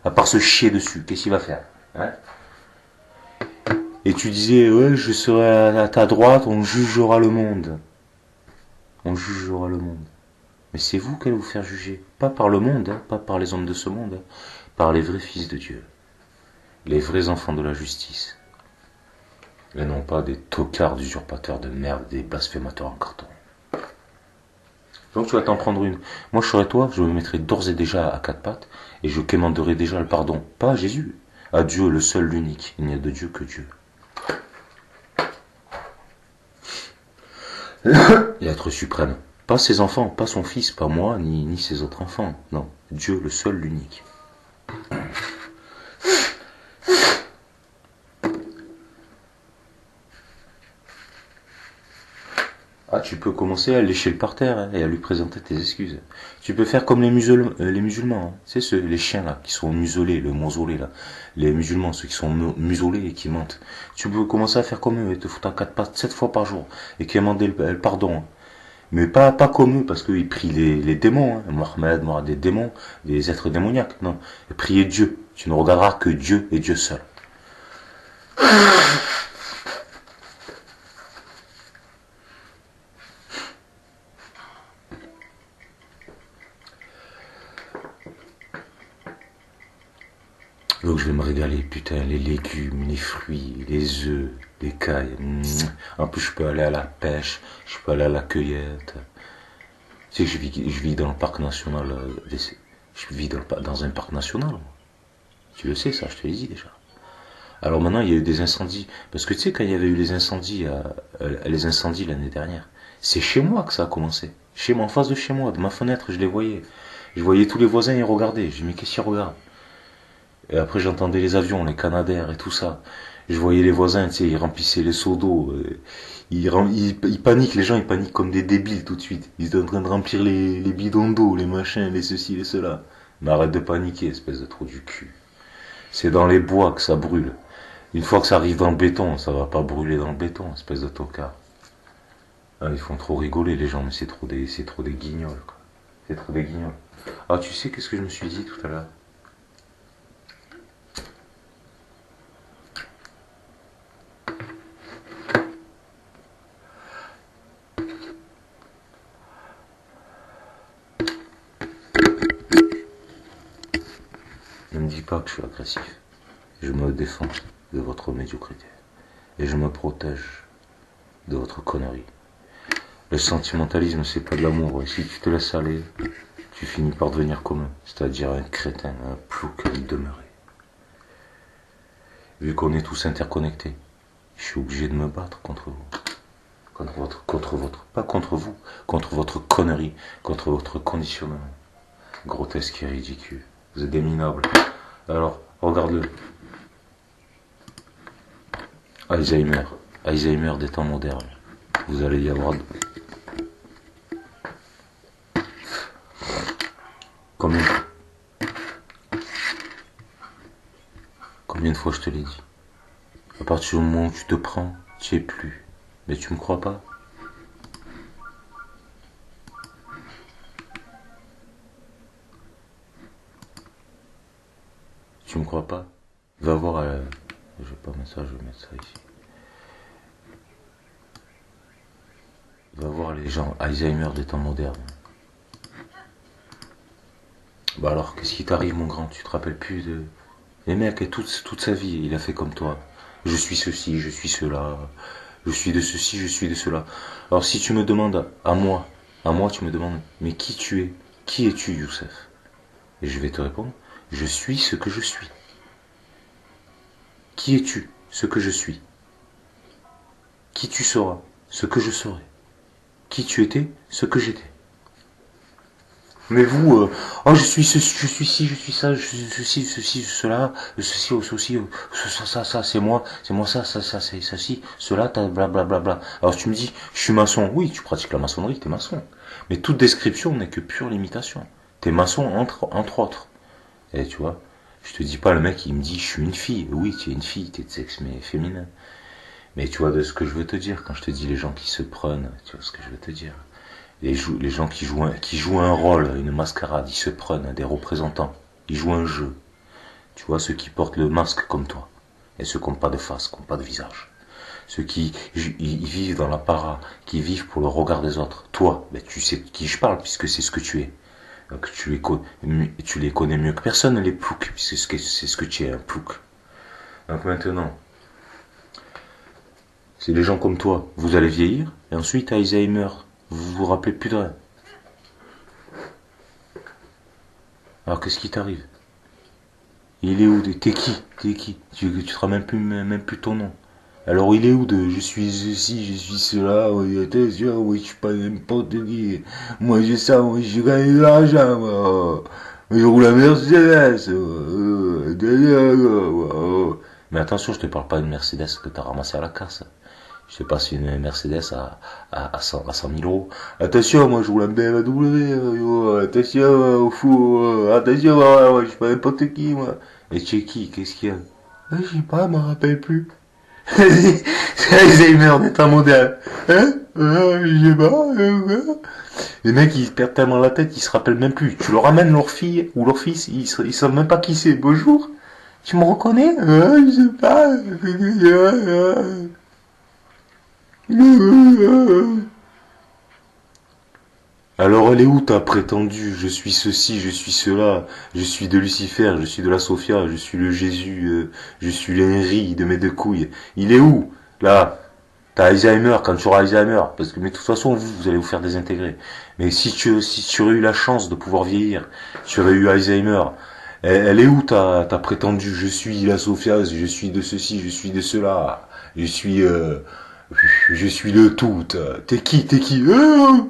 Speaker 1: À part se chier dessus, qu'est-ce qu'il va faire? Hein? Et tu disais, ouais, je serai à ta droite, on jugera le monde. On jugera le monde. Mais c'est vous qui allez vous faire juger. Pas par le monde, hein, pas par les hommes de ce monde, hein, par les vrais fils de Dieu. Les vrais enfants de la justice. Et non pas des tocards, d'usurpateurs de merde, des blasphémateurs en carton. Donc tu vas t'en prendre une. Moi je serais toi, je me mettrais d'ores et déjà à quatre pattes, et je quémanderais déjà le pardon. Pas à Jésus, à Dieu, le seul, l'unique. Il n'y a de Dieu que Dieu. L'être suprême. Pas ses enfants, pas son fils, pas moi, ni ses autres enfants. Non, Dieu, le seul, l'unique. Ah, tu peux commencer à lécher le parterre hein, et à lui présenter tes excuses. Tu peux faire comme les musulmans, hein. C'est ceux, les chiens là, qui sont muselés, le mausolée là. Les musulmans, ceux qui sont muselés et qui mentent. Tu peux commencer à faire comme eux et te foutre à quatre pattes 7 fois par jour et quémander le pardon. Hein. Mais pas comme eux, parce qu'ils prient les démons, hein. Mohamed, des démons, des êtres démoniaques. Non, et prier Dieu. Tu ne regarderas que Dieu et Dieu seul. Donc je vais me régaler, putain, les légumes, les fruits, les œufs, les cailles. En plus, je peux aller à la pêche, je peux aller à la cueillette. Tu sais que je vis dans le parc national. Je vis dans un parc national. Tu le sais, ça, je te l'ai dit déjà. Alors maintenant, il y a eu des incendies. Parce que tu sais, quand il y avait eu les incendies l'année dernière, c'est chez moi que ça a commencé. Chez moi, en face de chez moi, de ma fenêtre, je les voyais. Je voyais tous les voisins y regarder. J'ai dit, mais qu'est-ce qu'ils regardent? Et après, j'entendais les avions, les Canadair et tout ça. Je voyais les voisins, tu sais, ils remplissaient les seaux d'eau. Ils paniquent, les gens, ils paniquent comme des débiles tout de suite. Ils sont en train de remplir les bidons d'eau, les machins, les ceci, les cela. Mais arrête de paniquer, espèce de trou du cul. C'est dans les bois que ça brûle. Une fois que ça arrive dans le béton, ça va pas brûler dans le béton, espèce de tocard. Ah, ils font trop rigoler les gens, mais c'est trop des guignols, quoi. C'est trop des guignols. Ah, tu sais qu'est-ce que je me suis dit tout à l'heure? Ne me dis pas que je suis agressif. Je me défends de votre médiocrité. Et je me protège de votre connerie. Le sentimentalisme, c'est pas de l'amour. Et si tu te laisses aller, tu finis par devenir comme eux. C'est-à-dire un crétin, un plouc à y demeurer. Vu qu'on est tous interconnectés, je suis obligé de me battre contre vous. Pas contre vous, contre votre connerie, contre votre conditionnement. Grotesque et ridicule. Vous êtes des minables. Alors, regarde-le. Alzheimer des temps modernes. Vous allez y avoir... Combien de fois je te l'ai dit? À partir du moment où tu te prends, tu es plus. Mais tu me crois pas? Tu me crois pas? Va voir... Je vais pas mettre ça, je vais mettre ça ici. Va voir les gens Alzheimer des temps modernes. Bah alors, qu'est-ce qui t'arrive, mon grand? Tu te rappelles plus de... Les mecs, toute sa vie, il a fait comme toi. Je suis ceci, je suis cela. Je suis de ceci, je suis de cela. Alors si tu me demandes à moi, tu me demandes, mais qui tu es? Qui es-tu, Youssef? Et je vais te répondre, je suis ce que je suis. Qui es-tu? Ce que je suis. Qui tu seras? Ce que je serai. Qui tu étais? Ce que j'étais. Mais vous, oh je suis ci, je suis ça, je suis ceci, cela, ceci, ça, c'est moi, ça, c'est ceci, cela, blablabla. Alors tu me dis, je suis maçon, oui, tu pratiques la maçonnerie, t'es maçon. Mais toute description n'est que pure limitation. T'es maçon entre autres. Et tu vois, je te dis pas le mec il me dit je suis une fille. Oui, tu es une fille, t'es de sexe mais féminin. Mais tu vois de ce que je veux te dire quand je te dis les gens qui se prennent, tu vois ce que je veux te dire. Les gens qui jouent un rôle, une mascarade, ils se prennent des représentants, ils jouent un jeu. Tu vois, ceux qui portent le masque comme toi, et ceux qui n'ont pas de face, qui n'ont pas de visage. Ceux qui ils vivent dans la para, qui vivent pour le regard des autres. Toi, ben, tu sais de qui je parle, puisque c'est ce que tu es. Donc tu les connais mieux que personne, les ploucs, puisque c'est ce que tu es, un plouc. Donc maintenant, c'est les gens comme toi, vous allez vieillir, et ensuite Alzheimer, vous vous rappelez plus de rien. Alors qu'est-ce qui t'arrive? Il est où? T'es qui? T'es qui? Tu te rappelles même plus ton nom. Alors il est où de je suis ceci, je suis cela, oui, attention, oui, je suis pas n'importe qui. Moi j'ai ça, moi je gagne de l'argent, moi. Je roule la Mercedes. Mais attention, je te parle pas d'une Mercedes que t'as ramassée à la casse. Je te passe une Mercedes à 100 000 euros. Attention, moi je roule un BMW, attention, au fou, attention, je suis pas n'importe qui, moi. Et tu es qui? Qu'est-ce qu'il y a? Je sais pas, je m'en rappelle plus. C'est Alzheimer d'être un modèle. Hein? Je sais pas. Les mecs, ils perdent tellement la tête, ils se rappellent même plus. Tu leur ramènes leur fille ou leur fils, ils savent même pas qui c'est. Bonjour. Tu me reconnais? Je sais pas. Alors elle est où ta prétendue? Je suis ceci, je suis cela, je suis de Lucifer, je suis de la Sophia, je suis le Jésus, je suis l'Henri de mes deux couilles. Il est où? Là, t'as Alzheimer quand tu auras Alzheimer, parce que mais de toute façon vous allez vous faire désintégrer. Mais si tu aurais eu la chance de pouvoir vieillir, tu aurais eu Alzheimer. Elle est où ta prétendue? Je suis la Sophia, je suis de ceci, je suis de cela, je suis le tout. T'es qui? T'es qui? Hein?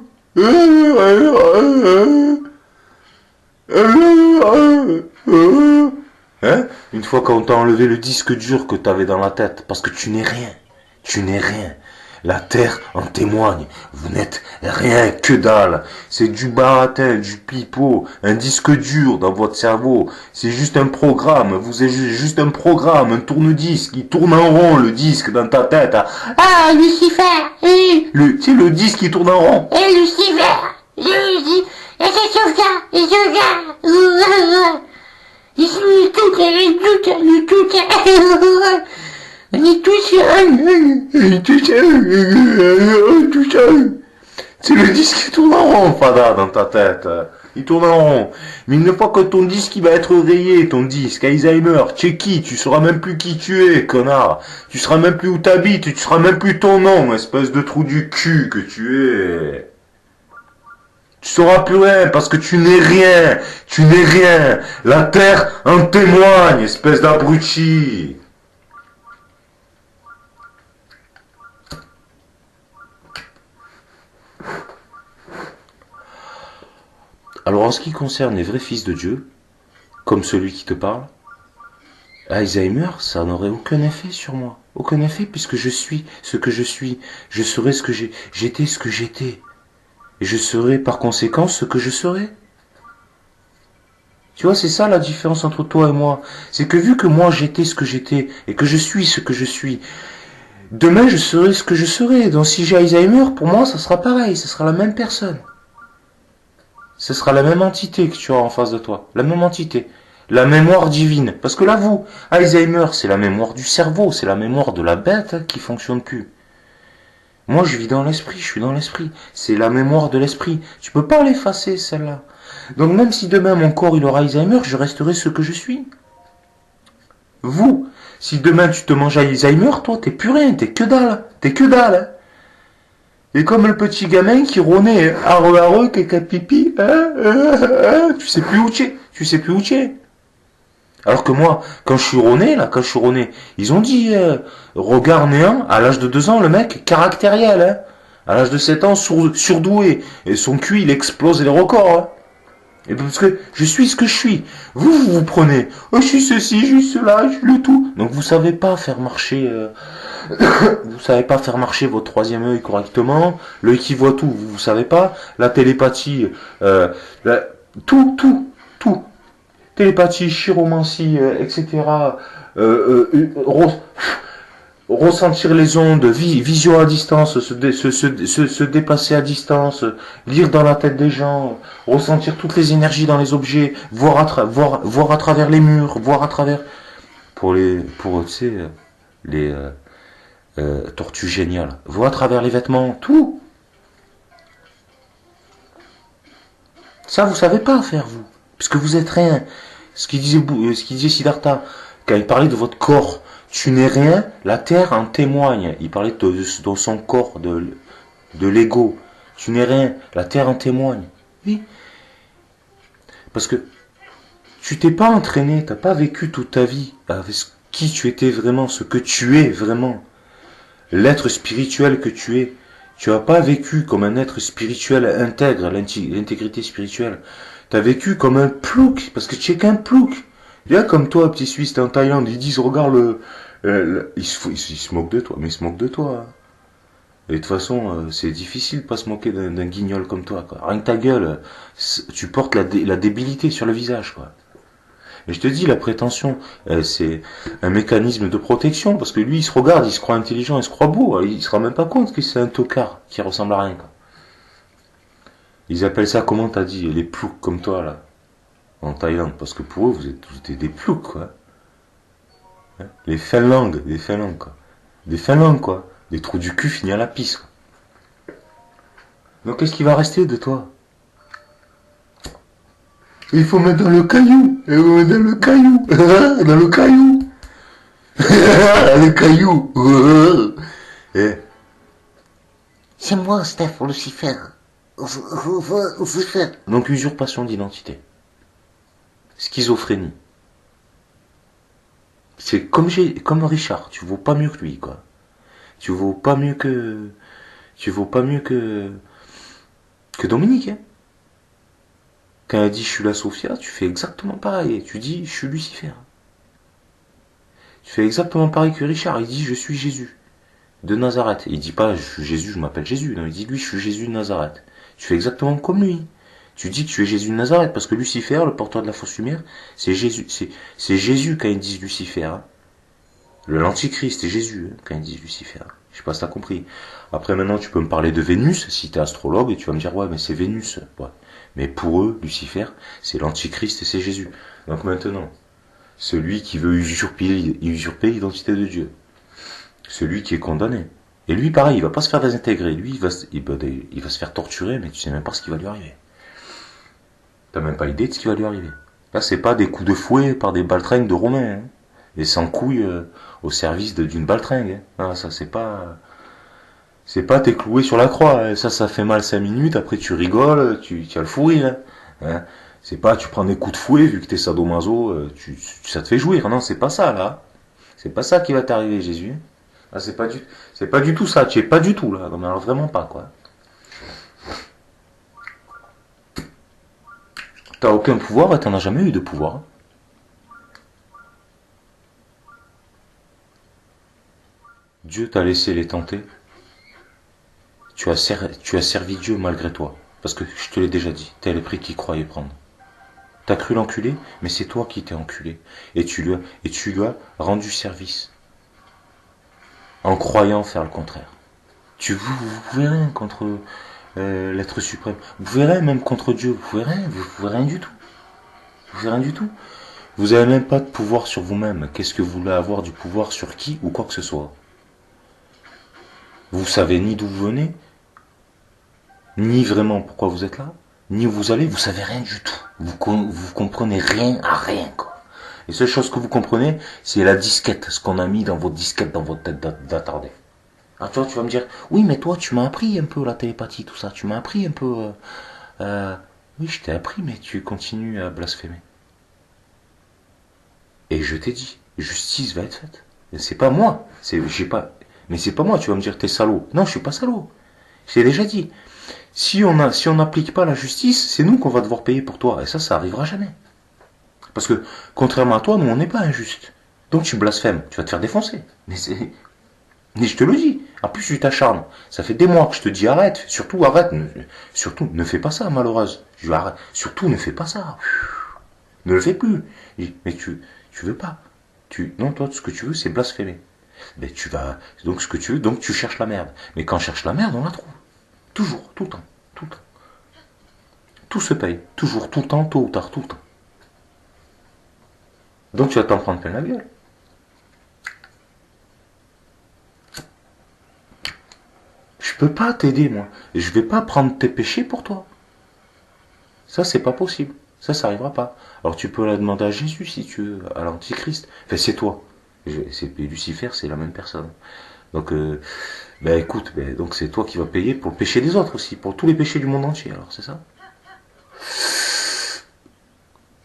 Speaker 1: Une fois qu'on t'a enlevé le disque dur que t'avais dans la tête, parce que tu n'es rien. Tu n'es rien. La terre en témoigne. Vous n'êtes rien, que dalle. C'est du baratin, du pipeau, un disque dur dans votre cerveau. C'est juste un programme. Vous êtes juste un programme, un tourne-disque. Il tourne en rond, le disque dans ta tête.
Speaker 2: Ah, Lucifer!
Speaker 1: C'est le disque qui tourne en rond.
Speaker 2: Et Lucifer! Et c'est Sophia! Et Sophia! Je suis tout. On est
Speaker 1: Tout seul. C'est le disque qui tourne en rond, Fada, dans ta tête. Il tourne en rond. Mais une fois que ton disque il va être rayé, ton disque, Alzheimer, tu es qui? Tu sauras même plus qui tu es, connard. Tu sauras même plus où t'habites, tu sauras même plus ton nom, espèce de trou du cul que tu es. Tu sauras plus rien parce que tu n'es rien. Tu n'es rien. La terre en témoigne, espèce d'abruti. Alors en ce qui concerne les vrais fils de Dieu, comme celui qui te parle, Alzheimer, ça n'aurait aucun effet sur moi. Aucun effet puisque je suis ce que je suis. Je serai ce que j'étais ce que j'étais. Et je serai par conséquent ce que je serai. Tu vois, c'est ça la différence entre toi et moi. C'est que vu que moi j'étais ce que j'étais et que je suis ce que je suis, demain je serai ce que je serai. Donc si j'ai Alzheimer, pour moi ça sera pareil, ça sera la même personne. Ce sera la même entité que tu auras en face de toi. La même entité. La mémoire divine. Parce que là, vous, Alzheimer, c'est la mémoire du cerveau, c'est la mémoire de la bête qui fonctionne plus. Moi, je vis dans l'esprit, je suis dans l'esprit. C'est la mémoire de l'esprit. Tu peux pas l'effacer, celle-là. Donc même si demain mon corps il aura Alzheimer, je resterai ce que je suis. Vous, si demain tu te manges Alzheimer, toi, t'es plus rien, t'es que dalle. T'es que dalle, hein. Et comme le petit gamin qui rônait, arre, caca pipi, tu sais plus où tu es. Alors que moi, quand je suis rôné, ils ont dit, regard néant, à l'âge de 2 ans, le mec, caractériel, hein. À l'âge de 7 ans, surdoué. Et son cul, il explose les records, hein. Et parce que je suis ce que je suis. Vous prenez, oh, je suis ceci, je suis cela, je suis le tout. Donc vous savez pas faire marcher, vous savez pas faire marcher votre troisième œil correctement, l'œil qui voit tout, vous savez pas, la télépathie, la- tout. Télépathie, chiromancie, etc. Euh, euh, euh, ressentir les ondes, vision à distance, se déplacer à distance, lire dans la tête des gens, ressentir toutes les énergies dans les objets, voir à travers les murs, voir à travers pour tu sais les tortues géniales, voir à travers les vêtements, tout. Ça vous savez pas faire vous, puisque vous êtes rien. Ce qu'il disait Siddhartha quand il parlait de votre corps. Tu n'es rien, la terre en témoigne. Il parlait de son corps, de l'ego. Tu n'es rien, la terre en témoigne. Oui. Parce que tu t'es pas entraîné, t'as pas vécu toute ta vie avec qui tu étais vraiment, ce que tu es vraiment. L'être spirituel que tu es. Tu n'as pas vécu comme un être spirituel intègre, l'intégrité spirituelle. Tu as vécu comme un plouc, parce que tu es qu'un plouc. Viens comme toi, petit Suisse, t'es en Thaïlande, ils disent, regarde ils se moquent de toi, mais ils se moquent de toi. Hein. Et de toute façon, c'est difficile de pas se moquer d'un guignol comme toi. Quoi. Rien que ta gueule, tu portes la débilité sur le visage. Quoi. Et je te dis, la prétention, c'est un mécanisme de protection, parce que lui, il se regarde, il se croit intelligent, il se croit beau, il se rend même pas compte que c'est un tocard qui ressemble à rien. Quoi. Ils appellent ça, comment t'as dit, les ploucs comme toi, là, en Thaïlande, parce que pour eux, vous êtes des ploucs, quoi. Hein, les Finlandes, quoi. Des Finlandes, quoi. Des trous du cul finis à la pisse, quoi. Donc qu'est-ce qui va rester de toi? Il faut mettre dans le caillou. Il faut mettre dans le caillou. Dans le caillou. Le caillou. Et
Speaker 2: C'est moi, Steph, Lucifer.
Speaker 1: donc usurpation d'identité. Schizophrénie. C'est comme Richard, tu vaux pas mieux que lui, quoi. Tu vaux pas mieux que Dominique, hein. Quand elle dit je suis la Sophia, tu fais exactement pareil. Tu dis je suis Lucifer. Tu fais exactement pareil que Richard. Il dit je suis Jésus de Nazareth. Il dit pas je suis Jésus, je m'appelle Jésus. Non, il dit lui je suis Jésus de Nazareth. Tu fais exactement comme lui. Tu dis que tu es Jésus de Nazareth parce que Lucifer, le porteur de la fausse lumière, c'est Jésus. C'est Jésus quand ils disent Lucifer. Hein. L'antichrist, c'est Jésus hein, quand ils disent Lucifer. Je sais pas si t'as compris. Après maintenant tu peux me parler de Vénus si t'es astrologue et tu vas me dire ouais mais c'est Vénus. Ouais. Mais pour eux, Lucifer, c'est l'antichrist et c'est Jésus. Donc maintenant, celui qui veut usurper l'identité de Dieu, celui qui est condamné. Et lui, pareil, il va pas se faire désintégrer. Lui, il va se faire torturer, mais tu sais même pas ce qui va lui arriver. T'as même pas idée de ce qui va lui arriver. Là, c'est pas des coups de fouet par des baltringues de Romains, hein. Et sans couilles au service d'une baltringue. Hein. Ah, ça, c'est pas t'es cloué sur la croix, hein. Ça fait mal 5 minutes, après tu rigoles, tu as le fou rire. Hein. C'est pas tu prends des coups de fouet, vu que t'es sadomaso, ça te fait jouir. Non, c'est pas ça, là. C'est pas ça qui va t'arriver, Jésus. Ah, c'est pas du tout ça, tu es pas du tout, là. Non, mais alors vraiment pas, quoi. T'as aucun pouvoir et t'en as jamais eu de pouvoir. Dieu t'a laissé les tenter. Tu as servi Dieu malgré toi. Parce que je te l'ai déjà dit, t'es le prix qu'il croyait prendre. T'as cru l'enculer, mais c'est toi qui t'es enculé. Et tu lui as rendu service. En croyant faire le contraire. Vous pouvez rien contre l'être suprême. Vous pouvez rien même contre Dieu. Vous pouvez rien du tout. Vous pouvez rien du tout. Vous n'avez même pas de pouvoir sur vous-même. Qu'est-ce que vous voulez avoir du pouvoir sur qui ou quoi que ce soit? Vous savez ni d'où vous venez, ni vraiment pourquoi vous êtes là, ni où vous allez, vous savez rien du tout. Vous comprenez rien à rien, quoi. Les seules choses que vous comprenez, c'est la disquette, ce qu'on a mis dans votre disquette, dans votre tête d'attardé. Ah, tu vas me dire, oui, mais toi, tu m'as appris un peu la télépathie, tout ça, tu m'as appris un peu... oui, je t'ai appris, mais tu continues à blasphémer. Et je t'ai dit, justice va être faite. C'est pas moi, mais c'est pas moi, tu vas me dire, t'es salaud. Non, je suis pas salaud. Je t'ai déjà dit. Si on n'applique pas la justice, c'est nous qu'on va devoir payer pour toi. Et ça arrivera jamais. Parce que, contrairement à toi, nous, on n'est pas injuste. Donc tu blasphèmes, tu vas te faire défoncer. Mais je te le dis. En plus, tu t'acharnes. Ça fait des mois que je te dis arrête. Surtout, arrête. Surtout, ne fais pas ça, malheureuse. Arrête. Surtout, ne fais pas ça. Ne le fais plus. Mais tu veux pas. Non, toi, ce que tu veux, c'est blasphémer. Mais tu vas. Donc, ce que tu veux, donc tu cherches la merde. Mais quand on cherche la merde, on la trouve. Toujours, tout le temps. Tout le temps. Tout se paye. Toujours, tout le temps, tôt ou tard, tout le temps. Donc tu vas t'en prendre plein la gueule. Je peux pas t'aider, moi. Je vais pas prendre tes péchés pour toi. Ça, c'est pas possible. Ça arrivera pas. Alors tu peux la demander à Jésus si tu veux, à l'Antichrist. Enfin, c'est toi. Lucifer, c'est la même personne. Donc, écoute, donc c'est toi qui vas payer pour le péché des autres aussi, pour tous les péchés du monde entier. Alors, c'est ça?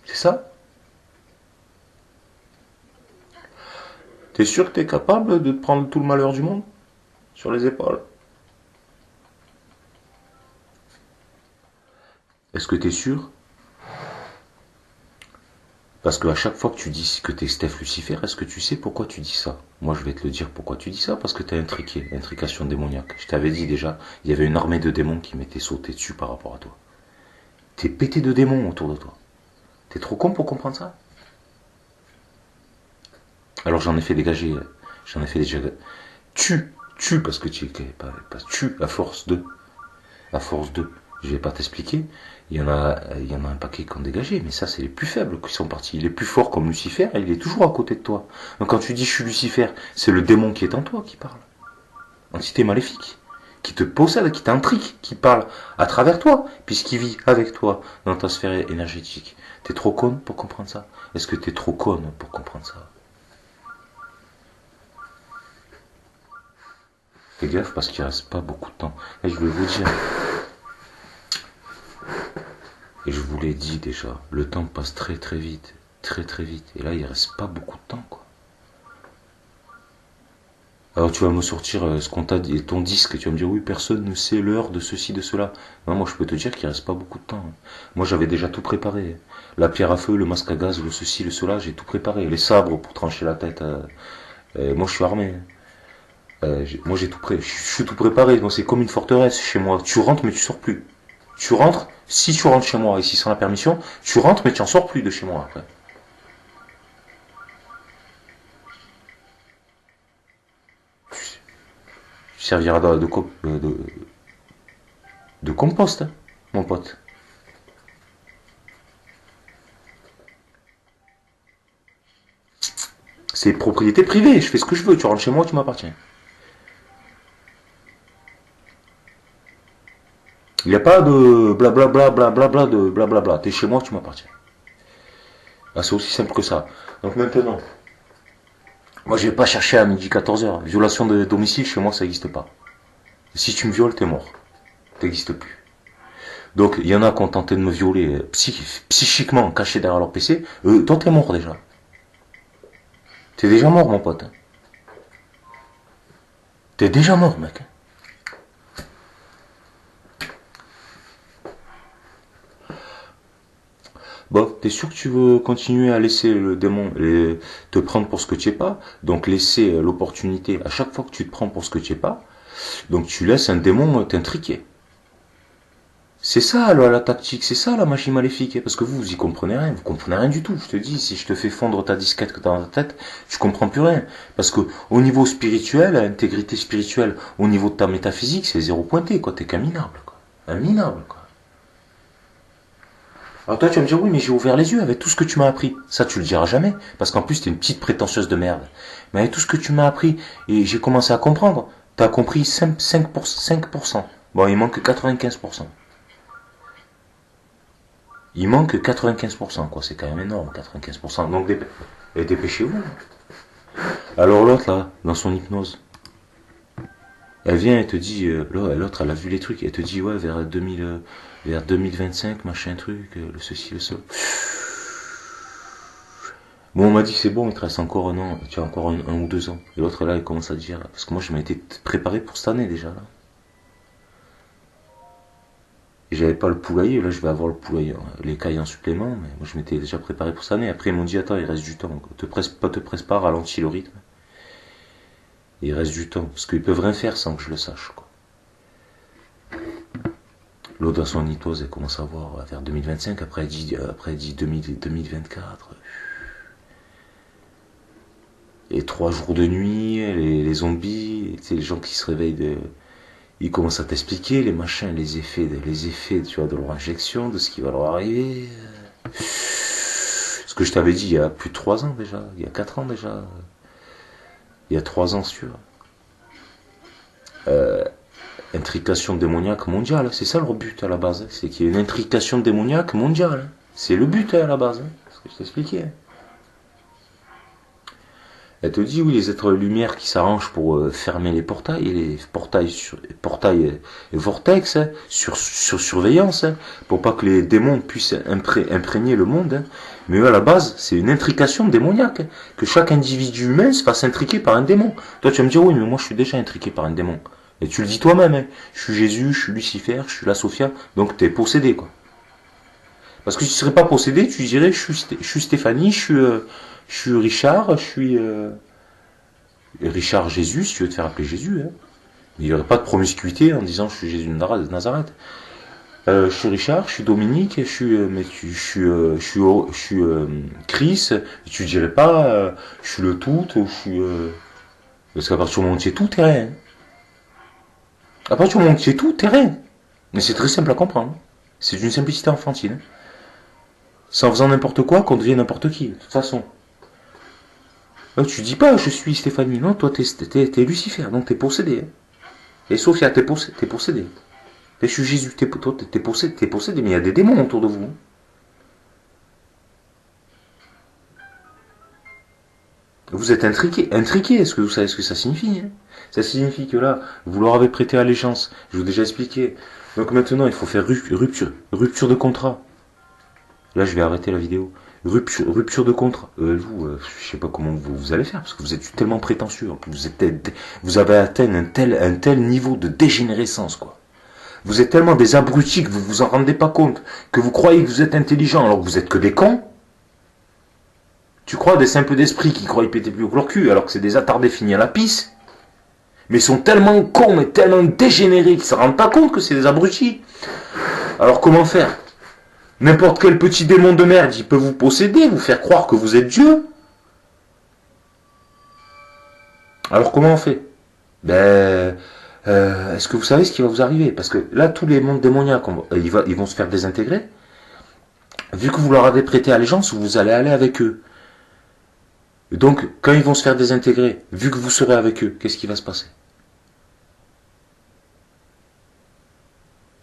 Speaker 1: C'est ça? T'es sûr que t'es capable de prendre tout le malheur du monde sur les épaules? Est-ce que t'es sûr? Parce qu'à chaque fois que tu dis que t'es Steph Lucifer, est-ce que tu sais pourquoi tu dis ça? Moi, je vais te le dire pourquoi tu dis ça, parce que t'es intriqué, intrication démoniaque. Je t'avais dit déjà, il y avait une armée de démons qui m'était sauté dessus par rapport à toi. T'es pété de démons autour de toi. T'es trop con pour comprendre ça? Alors j'en ai fait dégager, j'en ai fait déjà... Tu, parce que tu es pas tu, à force de, je vais pas t'expliquer, il y en a un paquet qui ont dégagé, mais ça c'est les plus faibles qui sont partis. Les plus forts comme Lucifer, il est toujours à côté de toi. Donc quand tu dis je suis Lucifer, c'est le démon qui est en toi qui parle. Entité maléfique, qui te possède, qui t'intrigue, qui parle à travers toi, puisqu'il vit avec toi dans ta sphère énergétique. T'es trop conne pour comprendre ça? Est-ce que t'es trop conne pour comprendre ça? Fais gaffe parce qu'il reste pas beaucoup de temps. Et je voulais vous dire, et je vous l'ai dit déjà, le temps passe très très vite, très très vite. Et là, il reste pas beaucoup de temps, quoi. Alors tu vas me sortir ce qu'on t'a dit, ton disque, tu vas me dire oui, personne ne sait l'heure de ceci, de cela. Non, moi je peux te dire qu'il reste pas beaucoup de temps. Moi j'avais déjà tout préparé. La pierre à feu, le masque à gaz, le ceci, le cela, j'ai tout préparé. Les sabres pour trancher la tête. Moi je suis armé. Moi j'ai tout prêt. Je suis tout préparé. Donc c'est comme une forteresse chez moi. Tu rentres mais tu sors plus. Tu rentres, si tu rentres chez moi ici sans la permission, tu rentres mais tu en sors plus de chez moi après. Tu serviras de compost, hein, mon pote. C'est propriété privée, je fais ce que je veux, tu rentres chez moi, tu m'appartiens. Il n'y a pas de blablabla, blablabla, de blablabla. T'es chez moi, tu m'appartiens. Ah, c'est aussi simple que ça. Donc maintenant, moi je vais pas chercher à midi 14h. Violation de domicile, chez moi ça n'existe pas. Si tu me violes, t'es mort. T'existes plus. Donc il y en a qui ont tenté de me violer psychiquement, caché derrière leur PC. Toi t'es mort déjà. T'es déjà mort mon pote. T'es déjà mort mec. Bon, t'es sûr que tu veux continuer à laisser le démon te prendre pour ce que tu es pas? Donc laisser l'opportunité à chaque fois que tu te prends pour ce que tu es pas. Donc tu laisses un démon t'intriquer. C'est ça la tactique, c'est ça la magie maléfique. Parce que vous y comprenez rien, vous comprenez rien du tout. Je te dis, si je te fais fondre ta disquette que t'as dans ta tête, tu comprends plus rien. Parce que au niveau spirituel, intégrité spirituelle, au niveau de ta métaphysique, c'est zéro pointé, quoi. T'es qu'un minable, quoi. Un minable, quoi. Alors toi tu vas me dire oui mais j'ai ouvert les yeux avec tout ce que tu m'as appris. Ça tu le diras jamais, parce qu'en plus t'es une petite prétentieuse de merde. Mais avec tout ce que tu m'as appris, et j'ai commencé à comprendre, t'as compris 5%. Bon il manque 95%. Il manque 95%, quoi, c'est quand même énorme, 95%. Donc dépêchez-vous. Alors l'autre là, dans son hypnose, elle vient et te dit, l'autre elle a vu les trucs, elle te dit ouais vers 2025, machin truc, le ceci, le cela. Bon, on m'a dit c'est bon, il te reste encore un an, tu as encore un ou 2 ans. Et l'autre là, il commence à dire, parce que moi je m'étais préparé pour cette année déjà là. Et j'avais pas le poulailler, là je vais avoir le poulailler, les cailles en supplément, mais moi je m'étais déjà préparé pour ça. Mais après ils m'ont dit attends, il reste du temps, te presse pas, ralentis le rythme. Il reste du temps, parce qu'ils peuvent rien faire sans que je le sache, quoi. L'eau dans son nitose, elle commence à voir vers 2025, après elle dit 2024. Et 3 jours de nuit, les zombies, les gens qui se réveillent, ils commencent à t'expliquer les machins, les effets, tu vois, de leur injection, de ce qui va leur arriver. Ce que je t'avais dit il y a plus de 3 ans déjà, il y a 4 ans déjà, il y a 3 ans sûr. Intrication démoniaque mondiale, c'est ça leur but à la base, c'est qu'il y ait une intrication démoniaque mondiale. C'est le but à la base, ce que je t'expliquais. Elle te dit oui, les êtres lumière qui s'arrangent pour fermer les portails, et les portails et vortex, sur surveillance, pour pas que les démons puissent imprégner le monde. Mais eux, à la base, c'est une intrication démoniaque, que chaque individu humain se fasse intriquer par un démon. Toi, tu vas me dire oui, mais moi je suis déjà intriqué par un démon. Et tu le dis toi-même, je suis Jésus, je suis Lucifer, je suis la Sophia, donc t'es possédé, quoi. Parce que si tu serais pas possédé, tu dirais je suis Stéphanie, je suis Richard, je suis Richard Jésus, si tu veux te faire appeler Jésus. Hein. Mais il n'y aurait pas de promiscuité en disant je suis Jésus de Nazareth. Je suis Richard, je suis Dominique, je suis Chris. Et tu dirais pas je suis le tout, je suis parce qu'à partir du moment où tu es tout, t'es rien. À partir du moment où tu es tout, t'es rien. Mais c'est très simple à comprendre. C'est d'une simplicité enfantine. C'est en faisant n'importe quoi qu'on devient n'importe qui, de toute façon. Là, tu dis pas je suis Stéphanie, non, toi t'es Lucifer, donc t'es possédé. Hein. Et Sophia, t'es possédé. Et je suis Jésus, t'es possédé, mais il y a des démons autour de vous. Vous êtes intriqué, est-ce que vous savez ce que ça signifie hein. Ça signifie que là, vous leur avez prêté allégeance, je vous ai déjà expliqué. Donc maintenant, il faut faire rupture de contrat. Là, je vais arrêter la vidéo. Rupture de contrat. Je sais pas comment vous allez faire, parce que vous êtes tellement prétentieux. Vous avez atteint un tel niveau de dégénérescence, quoi. Vous êtes tellement des abrutis que vous vous en rendez pas compte, que vous croyez que vous êtes intelligent alors que vous êtes que des cons. Tu crois des simples d'esprit qui croient y péter plus haut que leur cul alors que c'est des attardés finis à la pisse. Mais ils sont tellement cons et tellement dégénérés qu'ils ne se rendent pas compte que c'est des abrutis. Alors comment faire? N'importe quel petit démon de merde, il peut vous posséder, vous faire croire que vous êtes Dieu. Alors comment on fait? Est-ce que vous savez ce qui va vous arriver? Parce que là, tous les mondes démoniaques, ils vont se faire désintégrer. Vu que vous leur avez prêté allégeance, vous allez aller avec eux. Donc, quand ils vont se faire désintégrer, vu que vous serez avec eux, qu'est-ce qui va se passer?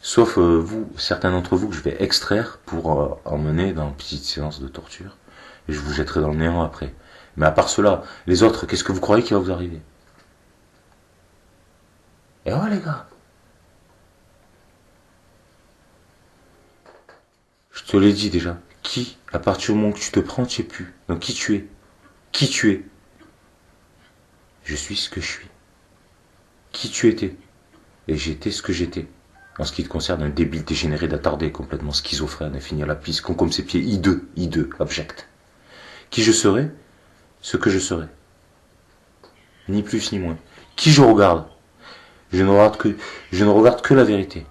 Speaker 1: Sauf vous, certains d'entre vous que je vais extraire pour emmener dans une petite séance de torture. Et je vous jetterai dans le néant après. Mais à part cela, les autres, qu'est-ce que vous croyez qui va vous arriver? Et ouais les gars. Je te l'ai dit déjà. Qui, à partir du moment que tu te prends, tu es plus. Donc qui tu es? Qui tu es? Je suis ce que je suis. Qui tu étais? Et j'étais ce que j'étais. En ce qui te concerne, un débile dégénéré d'attardé, complètement schizophrène, fini à la piste, con comme ses pieds, hideux, abject. Qui je serai? Ce que je serai. Ni plus ni moins. Qui je regarde? Je ne regarde que la vérité.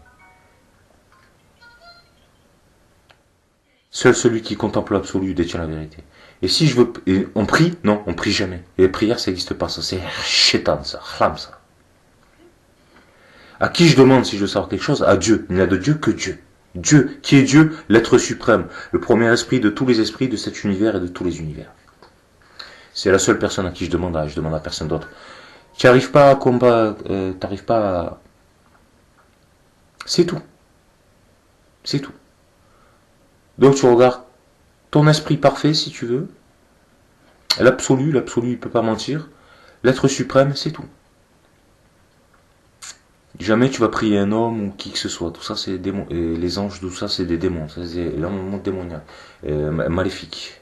Speaker 1: Seul celui qui contemple l'absolu détient la vérité. Et si je veux... on prie? Non, on prie jamais. Et les prières, ça n'existe pas, ça. C'est chétan, ça. Khlam, ça. À qui je demande si je veux savoir quelque chose? À Dieu. Il n'y a de Dieu que Dieu. Dieu, qui est Dieu, l'être suprême, le premier esprit de tous les esprits de cet univers et de tous les univers. C'est la seule personne à qui je demande à personne d'autre. Tu n'arrives pas à combattre, t'arrives pas à... C'est tout. C'est tout. Donc tu regardes ton esprit parfait si tu veux. L'absolu il peut pas mentir. L'être suprême, c'est tout. Jamais tu vas prier un homme ou qui que ce soit. Tout ça, c'est des démons. Et les anges, tout ça, c'est des démons. Ça, c'est monde démoniaque. Maléfique.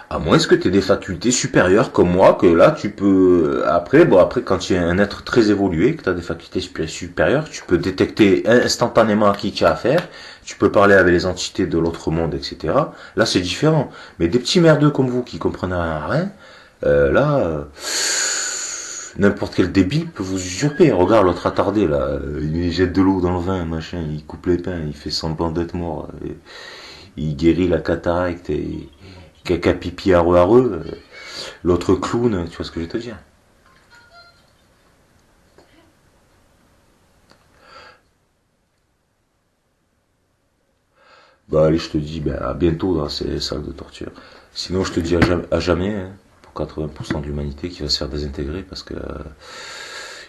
Speaker 1: À moins moins que tu aies des facultés supérieures comme moi, que là tu peux après quand tu es un être très évolué, que tu as des facultés supérieures, tu peux détecter instantanément à qui tu as affaire, tu peux parler avec les entités de l'autre monde, etc. Là c'est différent. Mais des petits merdeux comme vous qui comprennent rien, n'importe quel débile peut vous usurper. Regarde l'autre attardé là, il jette de l'eau dans le vin, machin, il coupe les pains, il fait semblant d'être mort, il guérit la cataracte et caca pipi areux. L'autre clown, tu vois ce que je veux te dire. Bah allez, je te dis à bientôt dans ces salles de torture. Sinon, je te dis à jamais hein, pour 80% de l'humanité qui va se faire désintégrer parce que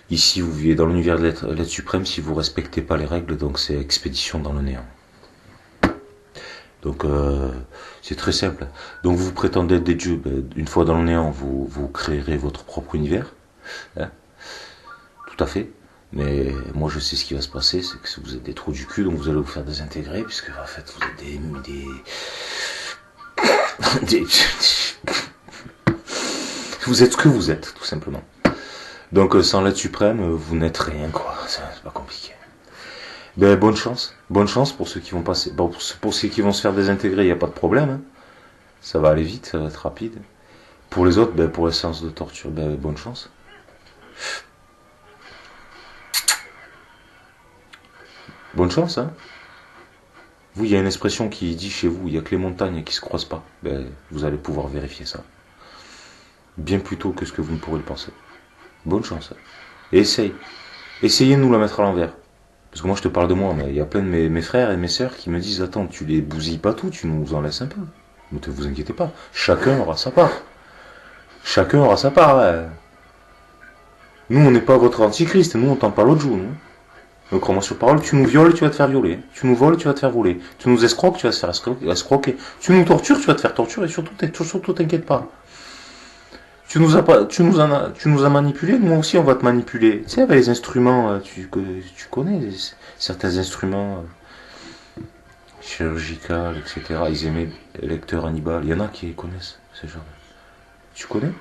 Speaker 1: ici, vous vivez dans l'univers de l'être suprême si vous respectez pas les règles, donc c'est expédition dans le néant. Donc c'est très simple. Donc vous prétendez être des dieux, une fois dans le néant, vous créerez votre propre univers. Hein, tout à fait. Mais moi je sais ce qui va se passer, c'est que vous êtes des trous du cul, donc vous allez vous faire désintégrer, puisque en fait vous êtes vous êtes ce que vous êtes, tout simplement. Donc sans l'être suprême, vous n'êtes rien, quoi. C'est pas compliqué. Bonne chance pour ceux qui vont passer. Bon, pour ceux qui vont se faire désintégrer, il n'y a pas de problème. Hein. Ça va aller vite, ça va être rapide. Pour les autres, pour les séances de torture, bonne chance. Bonne chance, hein. Vous, il y a une expression qui dit chez vous, il n'y a que les montagnes qui se croisent pas. Vous allez pouvoir vérifier ça. Bien plus tôt que ce que vous ne pourrez le penser. Bonne chance. Hein. Et essayez de nous la mettre à l'envers. Parce que moi je te parle de moi, mais il y a plein de mes frères et mes sœurs qui me disent attends, tu les bousilles pas tout, tu nous en laisses un peu. Ne vous inquiétez pas, chacun aura sa part. Chacun aura sa part. Ouais. Nous on n'est pas votre antichrist, nous on t'en parle l'autre jour. Nous. Donc crois-moi sur parole, tu nous violes, tu vas te faire violer. Tu nous voles, tu vas te faire voler. Tu nous escroques, tu vas te faire escroquer. Tu nous tortures, tu vas te faire torturer. Surtout t'inquiète pas. Tu nous as manipulé, nous aussi on va te manipuler. Tu sais, avec les instruments, tu connais certains instruments chirurgicaux, etc. Ils aimaient lecteur Hannibal. Il y en a qui connaissent ce genre. Tu connais?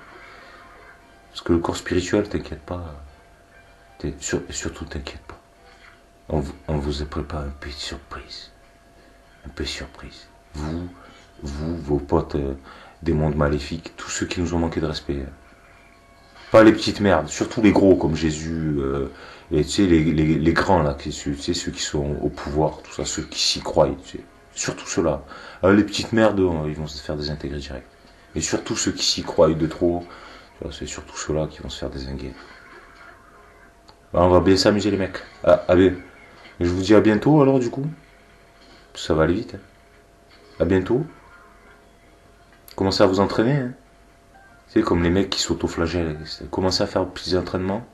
Speaker 1: Parce que le corps spirituel, t'inquiète pas. Surtout t'inquiète pas. On vous a préparé une petite surprise. Une petite surprise. Vous, vos potes des mondes maléfiques, tous ceux qui nous ont manqué de respect. Pas les petites merdes, surtout les gros comme Jésus, et tu sais, les grands là, tu sais, ceux qui sont au pouvoir, tout ça, ceux qui s'y croient, tu sais. Surtout ceux-là. Les petites merdes, ils vont se faire désintégrer direct. Et surtout ceux qui s'y croient de trop, c'est surtout ceux-là qui vont se faire désinguer. On va bien s'amuser les mecs. Allez, je vous dis à bientôt alors du coup. Ça va aller vite. Hein. À bientôt. Commencez à vous entraîner. Hein. C'est comme les mecs qui s'autoflagellent. Commencez à faire plus d'entraînement.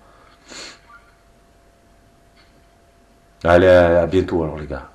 Speaker 1: Allez, à bientôt alors les gars.